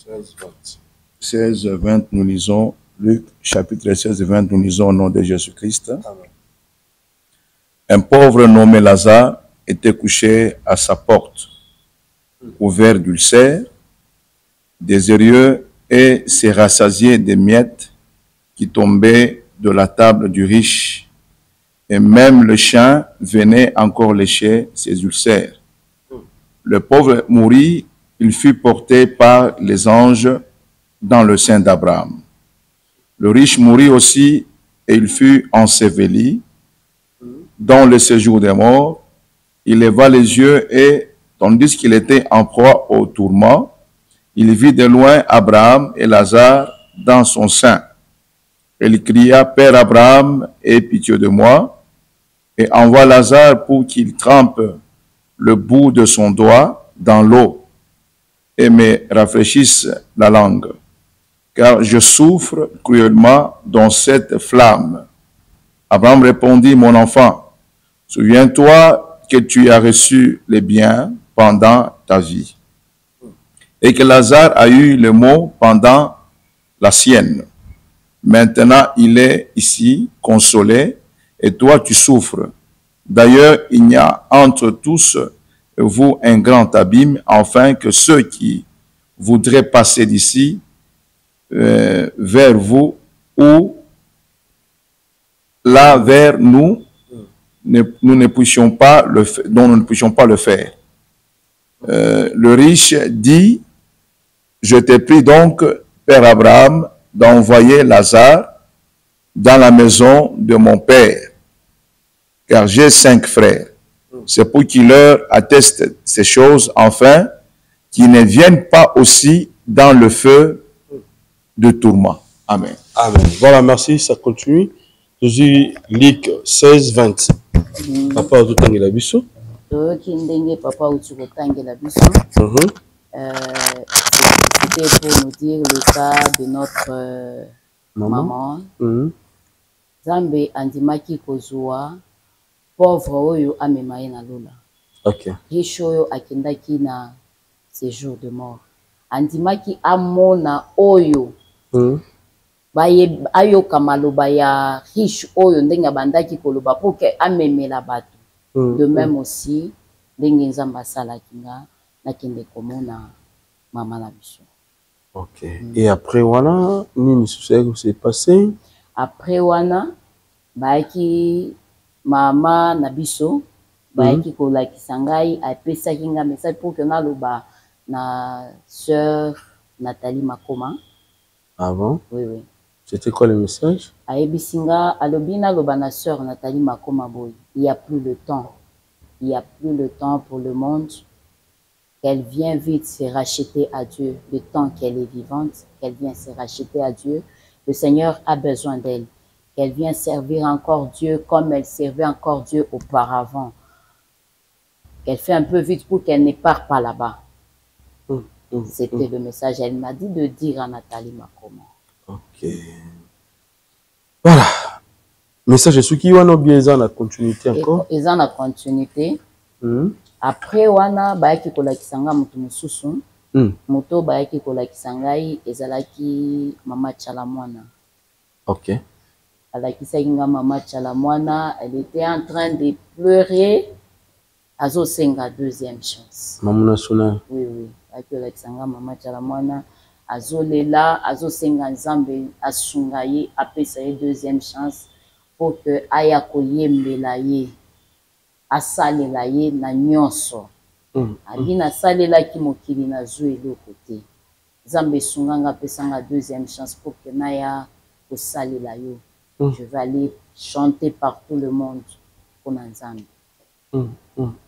« 16-20, nous lisons Luc chapitre 16-20, nous lisons au nom de Jésus-Christ. Un pauvre nommé Lazare était couché à sa porte, couvert d'ulcères, désireux et se rassasiait des miettes qui tombaient de la table du riche, et même le chien venait encore lécher ses ulcères. Le pauvre mourut, il fut porté par les anges dans le sein d'Abraham. Le riche mourut aussi et il fut enseveli dans le séjour des morts. Il leva les yeux et, tandis qu'il était en proie au tourment, il vit de loin Abraham et Lazare dans son sein. Il cria, « Père Abraham, aie pitié de moi, et envoie Lazare pour qu'il trempe le bout de son doigt dans l'eau et me rafraîchisse la langue, car je souffre cruellement dans cette flamme. » Abraham répondit, « Mon enfant, souviens-toi que tu as reçu les biens pendant ta vie, et que Lazare a eu le mot pendant la sienne. Maintenant, il est ici, consolé, et toi, tu souffres. D'ailleurs, il y a entre tous vous un grand abîme, afin que ceux qui voudraient passer d'ici vers vous ou là vers nous, nous ne puissions pas le faire, dont nous ne puissions pas le faire. » Le riche dit, « Je te prie donc, Père Abraham, d'envoyer Lazare dans la maison de mon père, car j'ai 5 frères. C'est pour qu'il leur atteste ces choses, enfin, qu'ils ne viennent pas aussi dans le feu de tourment. Amen. Amen. Voilà, merci, ça continue. Toujours Luc 16, 20. Papa, tout le la biso. Papa, c'était pour nous dire le cas de notre maman. Zambe andimaki kozua pauvre oyo amemaye na lola. Ok. Riche oyo akendaki na séjour de mort. Andimaki amona oyo. Baye ayoka maloba ya riche oyo ndenge bandaki koloba pour que amemela bato. De même aussi ndenge nzamba asalaki nga nakende komona mama na biso. Ok. Et après wana nini s'est passé? Après wana baiki mama na biso baiki kolakisa ngai apesaki nga message pour que naloba na sœur Nathalie Makoma. Ah bon? Oui, oui. C'était quoi le message? Ayebisinga alobi naloba na sœur Nathalie Makoma boy. Il n'y a plus le temps. Il n'y a plus le temps pour le monde. Qu'elle vient vite se racheter à Dieu. Le temps qu'elle est vivante, qu'elle vient se racheter à Dieu. Le Seigneur a besoin d'elle. Qu'elle vienne servir encore Dieu comme elle servait encore Dieu auparavant. Qu'elle fait un peu vite pour qu'elle ne parte pas là-bas. C'était le message. Elle m'a dit de dire à Nathalie Makoma. Ok. Voilà. Message est qui wana bien ils ont la continuité encore. Ils ont la continuité. Après wana baaki kolakisanga mutu mususu. Moto baaki kolakisangai ezalaki mama Chalamwana. Ok. Alakisaki nga mama Chalamwana, elle était en train de pleurer. Azo senga deuxième chance. Maman nationale. Oui, oui. Baaki kolakisanga mama Chalamwana. Azo lela, azo senga nzambe asunga ye apesa ye deuxième chance pour que aya koyembela ye. Asalela ye na nyonso. Ali na salela ki mokili na zo eloko te. Nzambe sunganga pesanga deuxième chance pour que naya kosalela yo. Je vais aller chanter par tout le monde pour Nzambe.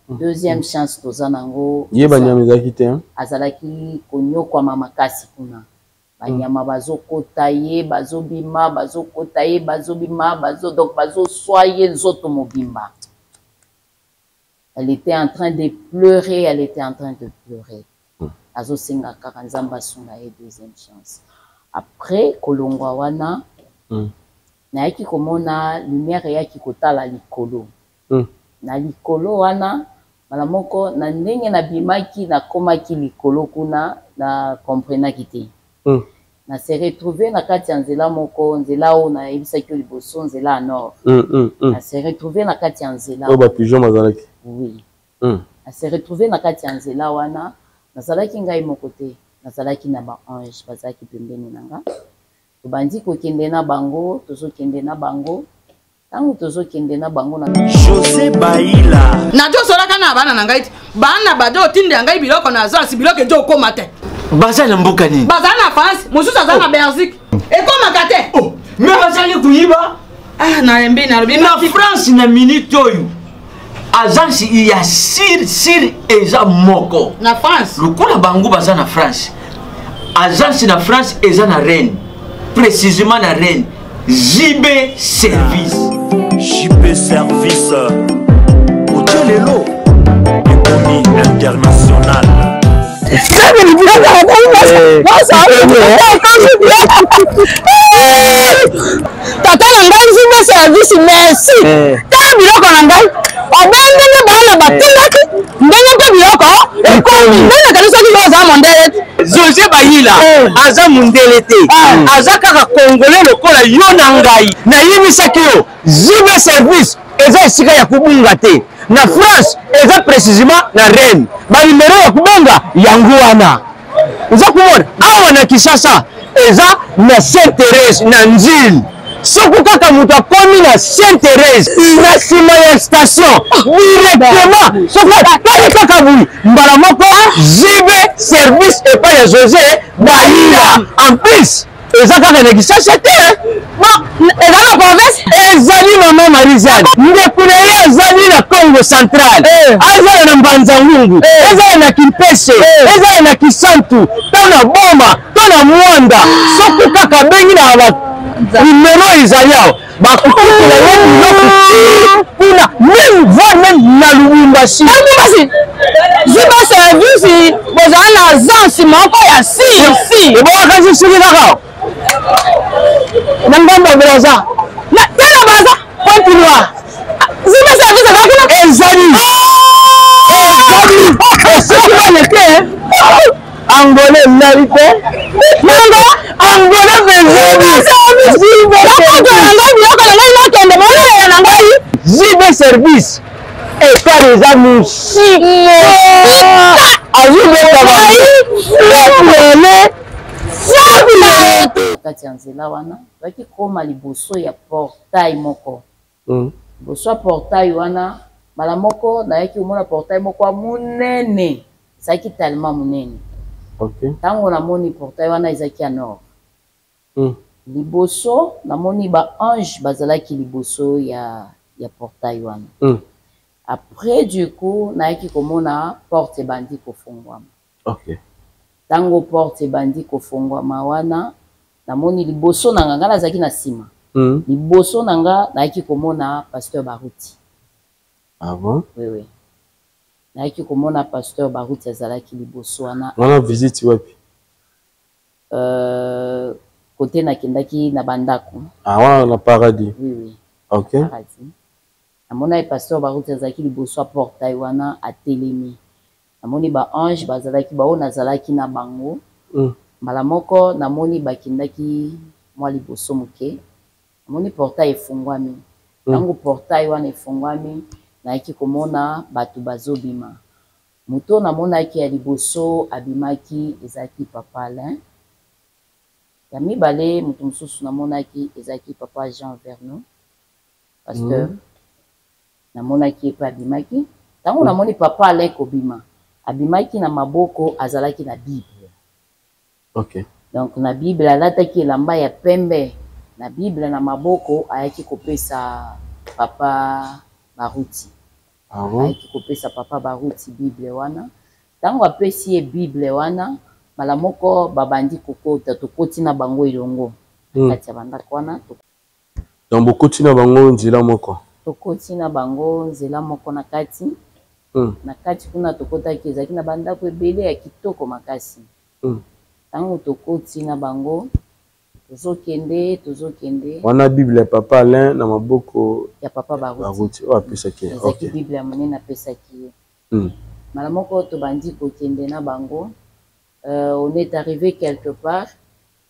Deuxième chance tozanango. Yeba nyamezaki te hein. Azalaki konyokwa makasi kuna. Banyama bazokota ye, bazobima, bazokota ye, bazobima, donc bazosoye nzoto mobimba. Elle était en train de pleurer, elle était en train de pleurer. Azo senga kaka nzamba sunga ye deuxième chance. Après kolongwa wana na yaki komona lumière yaki kotala likolo. Na likolo wana malamoko na ndenge na bimaki na komaki likolo kuna na comprenaki te. Na se retrouver na kati ya nzela moko nzela o na yebisaki liboso nzela nord. Na se retrouver na kati ya nzela. Oba pigeon mazalaki. Oui. Na se retrouver na kati ya nzela wana nazalaki ngai moko te. Nazalaki na ba ange bazalaki pembeni nanga. Tobandi kokende na bango, tozokende na bango. Tango tozokende na bango na José Baila. Na jo solaka na bana na ngai. Bana bado tinde ngai biloko na zasi biloko ejo koma te. Baza na mboka nini? Baza na France, mususu aza na Belgique. Ekoma kate. Oh, mais baza li kuyiba? Ah, na rembi na lobi na France na minute oyo. Agence il y a sir eza moko. Na France. Lokola bango baza na France. Agence na France eza na Rennes. Précisément na Rennes. JB Service. JB Service. Otelelo. Économie internationale. Tata na ngai JB Service merci. Tala biloko na ngai. Obandenge bana batindaki. Ndenge ko biloko. Ekomi. Ndenge kanisa ki loza mondele. José Baila aza mundele te. Aza kaka congolais lokola yo na ngai. Na yimisaki yo JB Service eza esika ya kubunga te. Na France eza précisément na Rennes. Ba numéro ya kubenga yango wana. Nza kumona awa na Kinshasa eza na Sainte-Thérèse na Nzili. Soko kaka mutu akomi na Sainte-Thérèse na sima ya station directement soko tali kaka bui mbala moko JB Service epa ya José Baila en plus eza kaka na Kinshasa te eza na province ezali mama Marizane ndeko na ye ezali na Congo Congo central ezala na Mbanza-Ngungu ezala na Kimpese ezala na Kisantu to na Boma to na Mwanda soki kaka bengi na numero ezali awa bakokutela ye biloko kuna même na Lubumbashi ziba service bozala na agence moko ya si ebowakasi soki kaka na ngambo ya braza tala baza continua ziba service ezalaki ezali soki wana te angole ezali te nanga angole zibe service ekare eza musike kati ya nzela wana toyaki koma liboso ya portail moko liboso ya portail wana mbala moko nayaki komona portail moko ya monene ezalaki tellement monene ntango namoni portail wana ezalaki ya nord liboso namoni baange bazalaki liboso ya portail wana après du coup nayaki komona porte ebandi kofungwama ntango porte ebandi kofungwama wana namoni liboso na nga nazalaki na nsima liboso na nga nayaki komona pasteur Baruti. Oui. Nayaki komona pasteur Baruti azalaki liboso wana visite wapi kote nakendaki na bandako wana na paradis. Oui. Paradis. Namona pasteur Baruti azalaki liboso ya portail wana atelemi. Namoni baange bazalaki bao nazalaki na bango. Mbala moko namoni bakendaki mwa liboso moke. Namoni portail efungwami. Ntango portail wana efungwami nayaki komona bato bazobima. Moto namonaki ya liboso abimaki ezalaki Papa Alain. Ya mibale moto mosusu namonaki ezalaki Papa Jean Vernon pasteur. Namonaki epe abimaki ntango namoni Papa Alain kobima abimaki na maboko azalaki na Bible. Donc na Bible alataki elamba ya pembe na Bible na maboko ayaki kopesa Papa Baruti. Ayaki kopesa Papa Baruti Bible wana ntango apesi ye Bible wana mbala moko babandi kokota tokoti na bango elongo kati ya bandako wana donc bokoti na bango nzela moko tokoti na bango nzela moko na kati na kati kuna tokotaki ezalaki na bandako ebele ya kitoko makasi ntango tokoti na bango tozokende wana Bible ya Papa Alain na maboko ya Papa Baruti apesaki ezalaki Bible ya monene apesaki ye mbala moko tobandi kokende na bango. On est arrivé quelque part,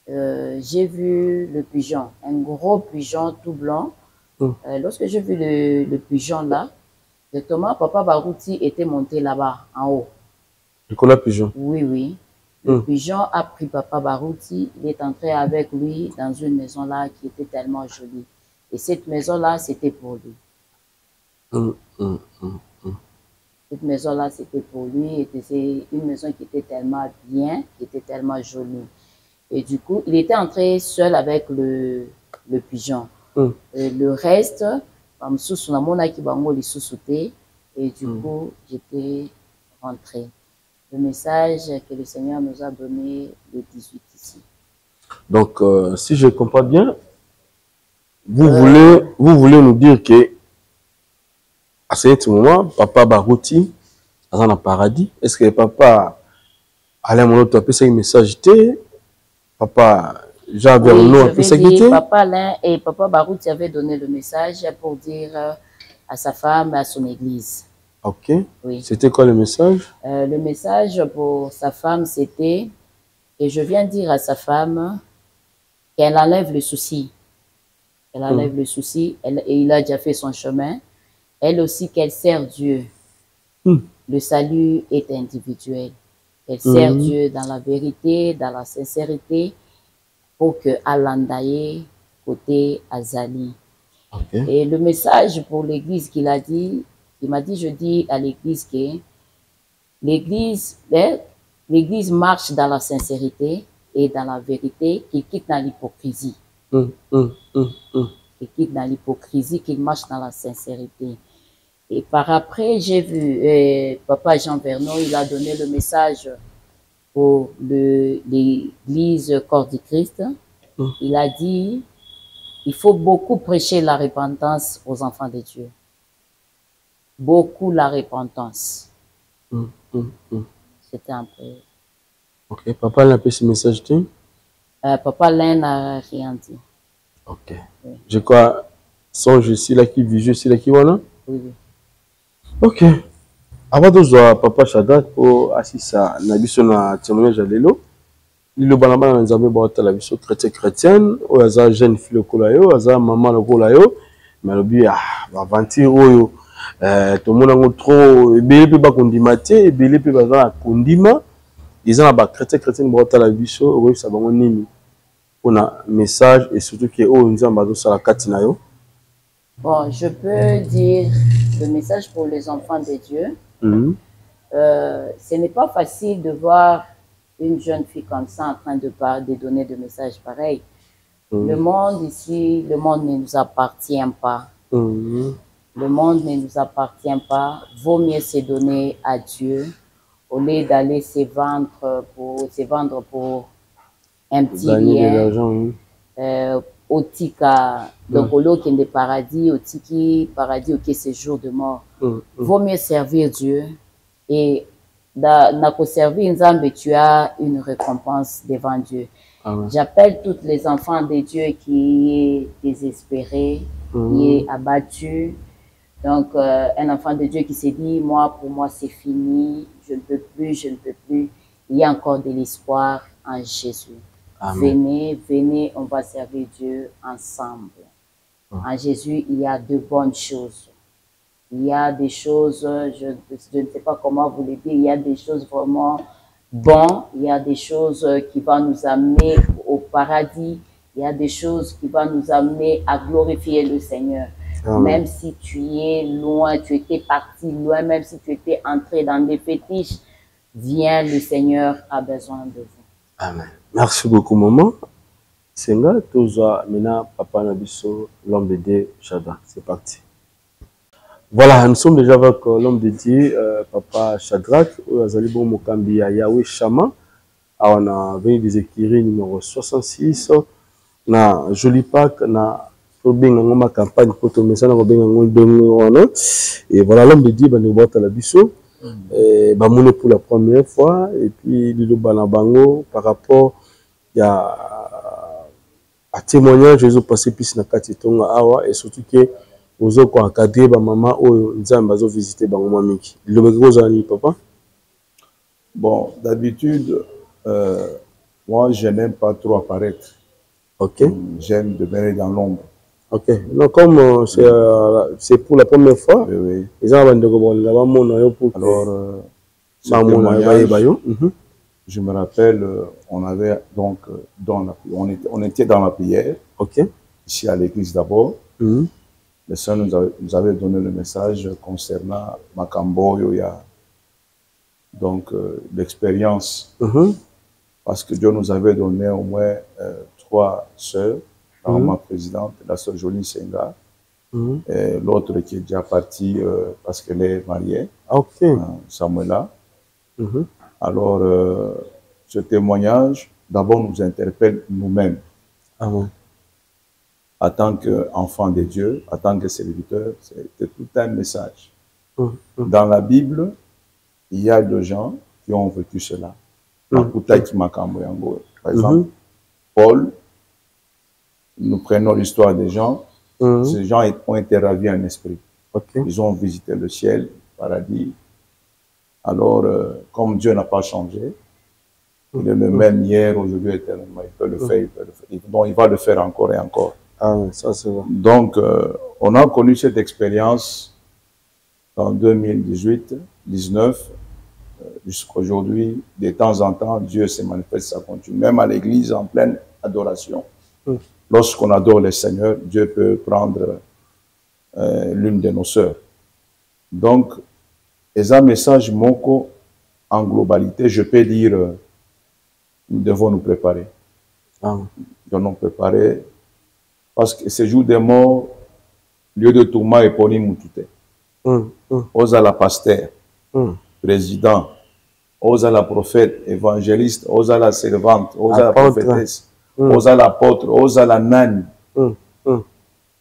j'ai vu le pigeon, un gros pigeon tout blanc. Lorsque j'ai vu le pigeon là, directement, Papa Baruti était monté là-bas, en haut. Le pigeon? Oui. Le pigeon a pris Papa Baruti, il est entré avec lui dans une maison là qui était tellement jolie. Et cette maison là, c'était pour lui. Cette maison-là, c'était pour lui. Et c'est une maison qui était tellement bien, qui était tellement jolie. Et du coup, il était entré seul avec le pigeon. Le reste, et du coup, j'étais rentré. Le message que le Seigneur nous a donné le 18 ici. Donc, si je comprends bien, vous voulez nous dire que à ce moment, Papa Baruti, dans un paradis, est-ce que Papa Alain Monoto a fait un message? Papa Jean Vernon a fait un Papa Alain et Papa Baruti avaient donné le message pour dire à sa femme et à son église. Ok. Oui. C'était quoi le message? Le message pour sa femme, c'était que je viens dire à sa femme qu'elle enlève le souci. Elle enlève le souci et il a déjà fait son chemin. Elle aussi qu'elle sert Dieu. Le salut est individuel. Elle sert Dieu dans la vérité, dans la sincérité, pour que Alandaye côté Azali. Et le message pour l'église qu'il a dit, il m'a dit, je dis à l'église que l'église marche dans la sincérité et dans la vérité, qu'il quitte dans l'hypocrisie. Qu'il quitte dans l'hypocrisie, qu'il marche dans la sincérité. Et par après, j'ai vu Papa Jean Vernon, il a donné le message pour l'église Corps du Christ. Il a dit, il faut beaucoup prêcher la repentance aux enfants de Dieu. Beaucoup la repentance. C'était un peu... Ok, papa n'a pas ce message. Papa Lain n'a rien dit. Ok. Oui. Je crois, songe ici, là qui vise ici, là qui voilà. Oui, oui. Ok. Avant de voir Papa Shadrach pour assister à Nabiso na témoignage à l'élo, il le balama dans Nzambe ba la biso chrétienne, ou aza jeune fille kolayo, aza maman le kolayo, mais le bi aventure oyo to mona ngo trop ebele pe ba kondima te, ebele pe ba za kondima, ils ont ba chrétien ba la biso, oyo sa bango nini. On a message et surtout que oh Nzambe ba zo la katina yo. Bon, je peux dire le message pour les enfants de Dieu. Ce n'est pas facile de voir une jeune fille comme ça en train de donner des messages pareils. Le monde ici, le monde ne nous appartient pas. Le monde ne nous appartient pas. Vaut mieux se donner à Dieu au lieu d'aller se vendre pour un petit bien. Au tika, donc au lieu qu'il y ait paradis, au tiki, paradis, au séjour de mort. Vaut mieux servir Dieu. Et dans servir Nzambe, tu as une récompense devant Dieu. J'appelle tous les enfants de Dieu qui est désespéré, qui est abattu. Donc, un enfant de Dieu qui se dit, pour moi, c'est fini, je ne peux plus, je ne peux plus. Il y a encore de l'espoir en Jésus. Amen. Venez, on va servir Dieu ensemble. En Jésus, il y a de bonnes choses. Il y a des choses, je ne sais pas comment vous le dire, il y a des choses vraiment bonnes, il y a des choses qui vont nous amener au paradis, il y a des choses qui vont nous amener à glorifier le Seigneur. Même si tu es loin, tu étais parti loin, même si tu étais entré dans des fétiches, viens, le Seigneur a besoin de vous. Amen. Merci beaucoup, maman. Senga, Toza, Mina, Papa Nabiso, l'homme de Dieu, Shadrach. C'est parti. Voilà, nous sommes déjà avec l'homme de Dieu, Papa Shadrach, Azali Bon Mokambi, Yahweh Shama. On a venu des écrits numéro 66. Na Joli Park, na ma campagne pour tout message, et voilà, l'homme de Dieu, ben, nous la biso. Bamoune pour la première fois, et puis Lilo Banabango par rapport à témoignage, je vais passer plus na Katitonga Awa, et surtout que vous avez encadré ma maman ou Nzambe bazo visiter bango mamiki. Lilo Begozani, papa. Bon, d'habitude, moi je n'aime pas trop apparaître. Ok. J'aime demeurer dans l'ombre. Ok. Non, comme c'est pour la première fois, oui. Alors, je me rappelle, on avait donc on était dans la prière. Ok. Ici à l'église d'abord. Le Seigneur nous avait donné le message concernant Makambo Yoya. Donc l'expérience. Parce que Dieu nous avait donné au moins 3 sœurs. Ma présidente, la sœur Jolie Senga, et l'autre qui est déjà partie parce qu'elle est mariée, Samuela. Alors, ce témoignage, d'abord, nous interpelle nous-mêmes. En tant qu'enfants de Dieu, en tant que serviteurs, c'est tout un message. Dans la Bible, il y a des gens qui ont vécu cela. Par exemple, Paul, nous prenons l'histoire des gens, ces gens ont été ravis en esprit. Ils ont visité le ciel, le paradis. Alors, comme Dieu n'a pas changé, il est le même hier, aujourd'hui, éternellement. Il peut le faire, il peut le faire. Donc, il va le faire encore et encore. Ça, c'est vrai. Donc, on a connu cette expérience en 2018, 2019, jusqu'à aujourd'hui. De temps en temps, Dieu se manifeste, ça continue. Même à l'église, en pleine adoration. Lorsqu'on adore le Seigneur, Dieu peut prendre l'une de nos sœurs. Donc, et un message moko en globalité, je peux dire, nous devons nous préparer. Nous devons nous préparer parce que ce jour des morts, lieu de tourment est poni moutouté. ozala pasteur, président, ozala prophète, évangéliste, ozala servante, ozala prophétesse, ozala apôtre, ozala nani.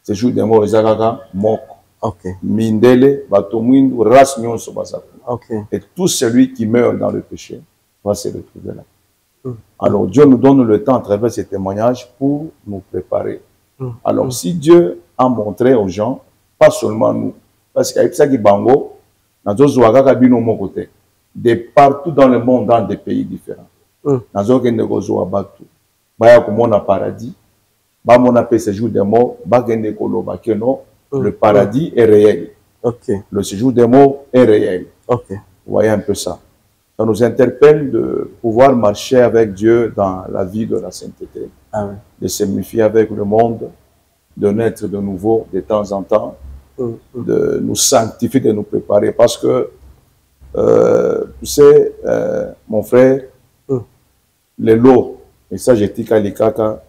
Ce jour de mort, ezakaka moko. Mindele, batomwindu, race nyonso basako. Et tout celui qui meurt dans le péché va se retrouver là. Alors Dieu nous donne le temps à travers ces témoignages pour nous préparer. Alors si Dieu a montré aux gens, pas seulement nous, parce qu'il y a ça qui bango, de partout dans le monde, dans des pays différents. Nazo kende kozoa batu, baya komona paradis, ba mona pe séjour des morts, ba kende koloba que non, le paradis est réel. Le séjour des morts est réel. Vous voyez un peu ça. Ça nous interpelle de pouvoir marcher avec Dieu dans la vie de la sainteté, de s'unifier avec le monde, de naître de nouveau de temps en temps, de nous sanctifier, de nous préparer. Parce que, tu sais, mon frère, les lots, et ça j'ai dit Kalikaka,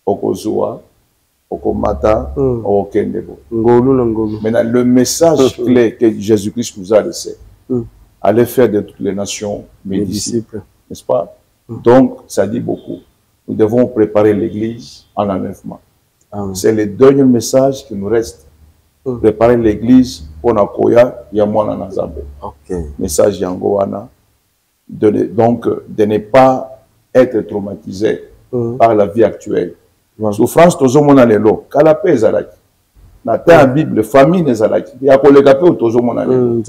Okozua, Okomata, Okendebo. Maintenant, le message clé que Jésus-Christ nous a laissé, aller faire de toutes les nations mes disciples, n'est-ce pas? Donc, ça dit beaucoup. Nous devons préparer l'Église en enlèvement. C'est le dernier message qui nous reste. Préparer l'Église pour Nakoya, Yamwana Nazambe. Message Yangoana. Donc, de ne pas être traumatisé par la vie actuelle. Souffrance, tozo mona lelo. Kalapé zalaki. Na ta Bible, famine zalaki. Ya kolega pe tozo mona lelo.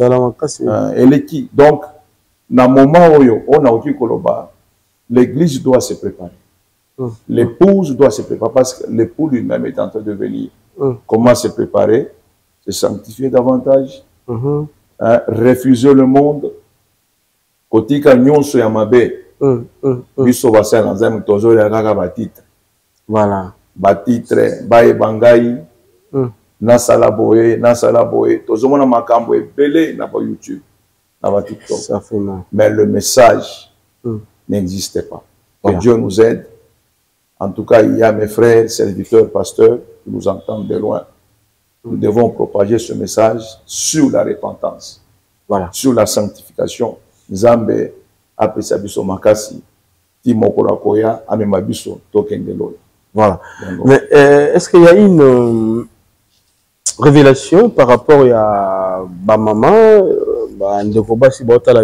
Eleki. Donc, na moment oyo, on a oki koloba, l'Église doit se préparer. L'épouse doit se préparer parce que l'époux lui-même est en train de venir. Comment se préparer? Se sanctifier davantage, refuser le monde. Kotika nyonso ya mabe. Biso basa na nzambe tozo ya kaka batitre. Voilà. Batitre, baye bangai, nasala boye, tozo mona makambo ebele na ba YouTube, na ba TikTok. Ça fait mal. Mais le message n'existait pas. Que Dieu nous aide. En tout cas, il y a mes frères, serviteurs, pasteurs qui nous entendent de loin. Nous devons propager ce message sur la repentance, sur la sanctification. Nzambe apesa biso makasi, ti mokolo koya amema biso tokendelo. Voilà. Mais est-ce qu'il y a une révélation par rapport à ma maman, la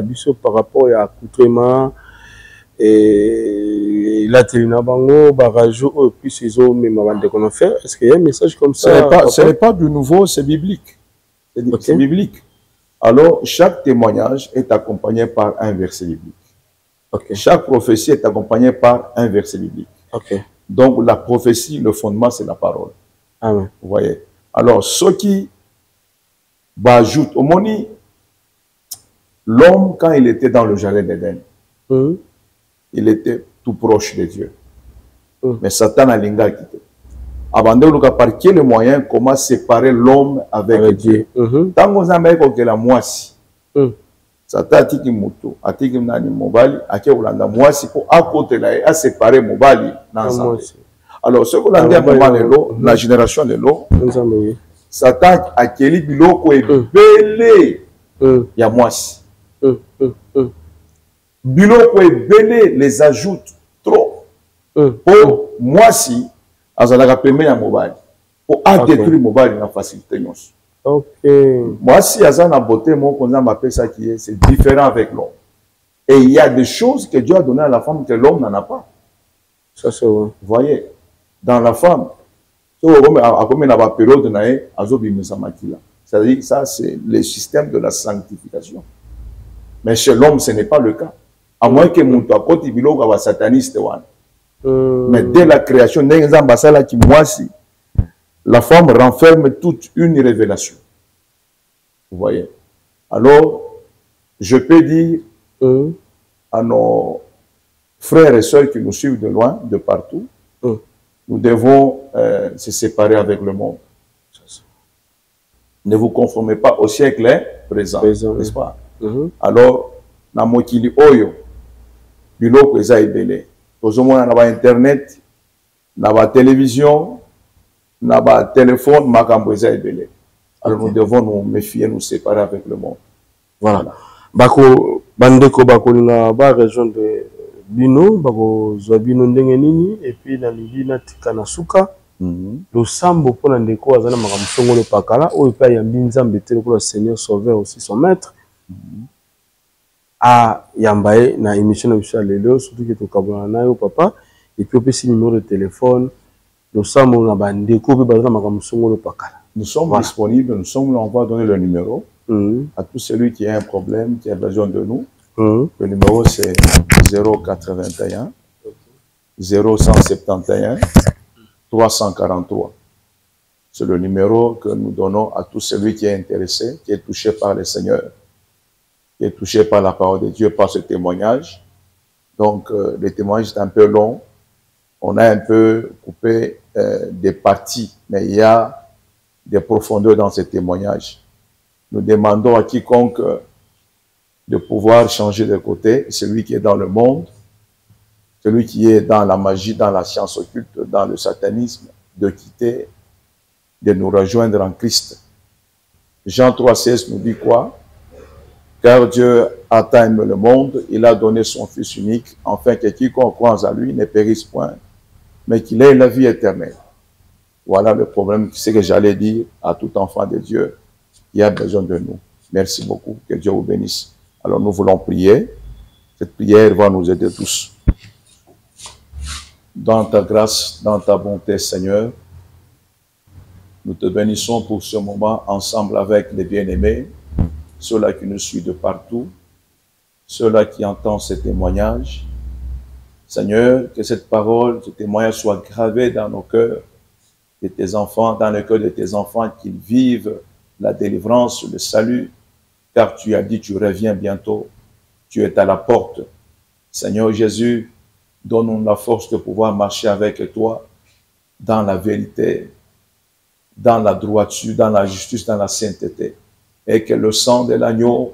biso par rapport à accoutrement et la télénabango, barajo, puis ces hommes, mais maman de qu'on a fait? Est-ce qu'il y a un message comme ça? Ce n'est pas du nouveau, c'est biblique. C'est biblique. Alors, chaque témoignage est accompagné par un verset biblique. Chaque prophétie est accompagnée par un verset biblique. Donc, la prophétie, le fondement, c'est la parole. Vous voyez? Alors, ce qui ajoute au moni, l'homme, quand il était dans le jardin d'Éden, il était tout proche de Dieu. Mais Satan a linga quitté. Abandonne par quel moyen, comment séparer l'homme avec Dieu. Tant qu'on a mis que la moisi, Satan a dit qu'il moutou, a dit qu'il n'a ni mobali, a dit qu'il a moisi pour à côté là, à séparer mobali dans alors, ce qu'on a dit à moment de l'eau, la génération de l'eau, Satan a quel biloko est belé, il y a moisi. Biloko est belé, les ajoute trop. Pour moisi, azalaka pembe ya mobali pour détruire mobali na facilité nyonso. Moi si azana beauté mon konza m'appelle ça qui est c'est différent avec l'homme. Et il y a des choses que Dieu a donné à la femme que l'homme n'en a pas. Ça c'est vrai. Vous voyez, dans la femme, c'est-à-dire ça c'est le système de la sanctification. Mais chez l'homme ce n'est pas le cas. À moins que mon toit côté biloko va sataniste wana. Mais dès la création, la femme renferme toute une révélation. Vous voyez. Alors, je peux dire à nos frères et sœurs qui nous suivent de loin, de partout, nous devons se séparer avec le monde. Ne vous conformez pas au siècle présent, n'est-ce pas? Alors, na mokili oyo, biloko eza ebele. Nous avons Internet, nous avons télévision, nous avons téléphone, nous avons Alors nous devons nous méfier, nous séparer avec le monde. Voilà. Bako bandeko bakolinga ba région de Bino, bako zwa bino ndenge nini et puis na libina tika na suka. Le sambo pour la ndeko azana makamsongo le pakala o pa ya mbinzambe te ko le Seigneur Sauveur aussi son maître. A yambaye na émission na biso lelo surtout que to kabona na yo papa et puis aussi numéro de téléphone. Le sambo na bandeko pe bazana makamsongo le pakala. Nous sommes disponibles, nous sommes là, on va donner le numéro à tout celui qui a un problème, qui a besoin de nous. Le numéro c'est 081 0171 343. C'est le numéro que nous donnons à tout celui qui est intéressé, qui est touché par le Seigneur, qui est touché par la parole de Dieu, par ce témoignage. Donc, le témoignage est un peu long. On a un peu coupé des parties, mais il y a des profondeurs dans ce témoignage. Nous demandons à quiconque de pouvoir changer de côté, celui qui est dans le monde, celui qui est dans la magie, dans la science occulte, dans le satanisme, de quitter, de nous rejoindre en Christ. Jean 3,16 nous dit quoi? Car Dieu a tant aimé le monde, il a donné son Fils unique, afin que quiconque croit en lui ne périsse point, mais qu'il ait la vie éternelle. Voilà le problème, c'est que j'allais dire à tout enfant de Dieu qui a besoin de nous. Merci beaucoup, que Dieu vous bénisse. Alors nous voulons prier. Cette prière va nous aider tous. Dans ta grâce, dans ta bonté, Seigneur, nous te bénissons pour ce moment ensemble avec les bien-aimés, ceux-là qui nous suivent de partout, ceux-là qui entendent ces témoignages. Seigneur, que cette parole, ce témoignage soit gravé dans nos cœurs de tes enfants, dans le cœur de tes enfants, qu'ils vivent la délivrance, le salut, car tu as dit, tu reviens bientôt, tu es à la porte. Seigneur Jésus, donne-nous la force de pouvoir marcher avec toi dans la vérité, dans la droiture, dans la justice, dans la sainteté. Et que le sang de l'agneau,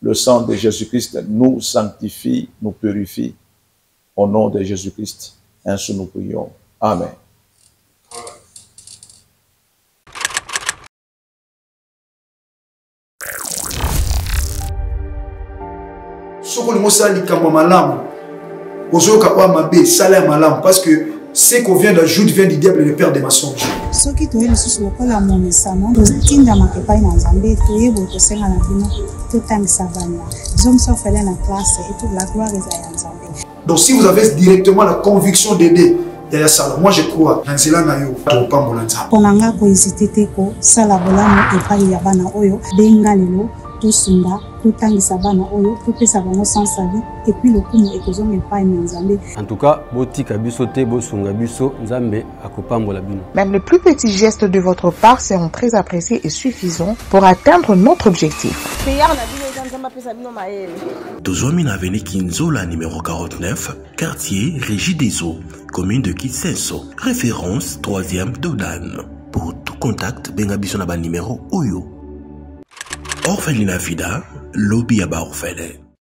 le sang de Jésus-Christ nous sanctifie, nous purifie. Au nom de Jésus-Christ, ainsi nous prions. Amen. Parce que ce qu'on vient d'ajouter vient du diable et le père des mensonges. Ce qui te le sous le mon insano, tinda makepai na Nzambe, toyebo to senga na bino, to tangisa bana. Zom so fele na classe et toute la gloire est à Nzambe. Donc si vous avez directement la conviction d'aider derrière ça, moi je crois dans cela na yo to pambola Nzambe. Ponanga ko hésiter te ko sala bolamo epai ya bana oyo benga lelo to sunda to tangisa bana oyo to pesa bango sans salut et puis le coup ekozonga epai na Nzambe. En tout cas, botika biso te bosunga biso Nzambe akopambola bino. Même les plus petits gestes de votre part seront très appréciés et suffisants pour atteindre notre objectif. Tozomina Avenue Kinzola numéro 49, quartier Régie des Eaux, commune de Kitsenso, référence 3e Dodan. Pour tout contact, benga biso na ba numéro Oyo. Orphelinat Vida, lobby à Orphelin.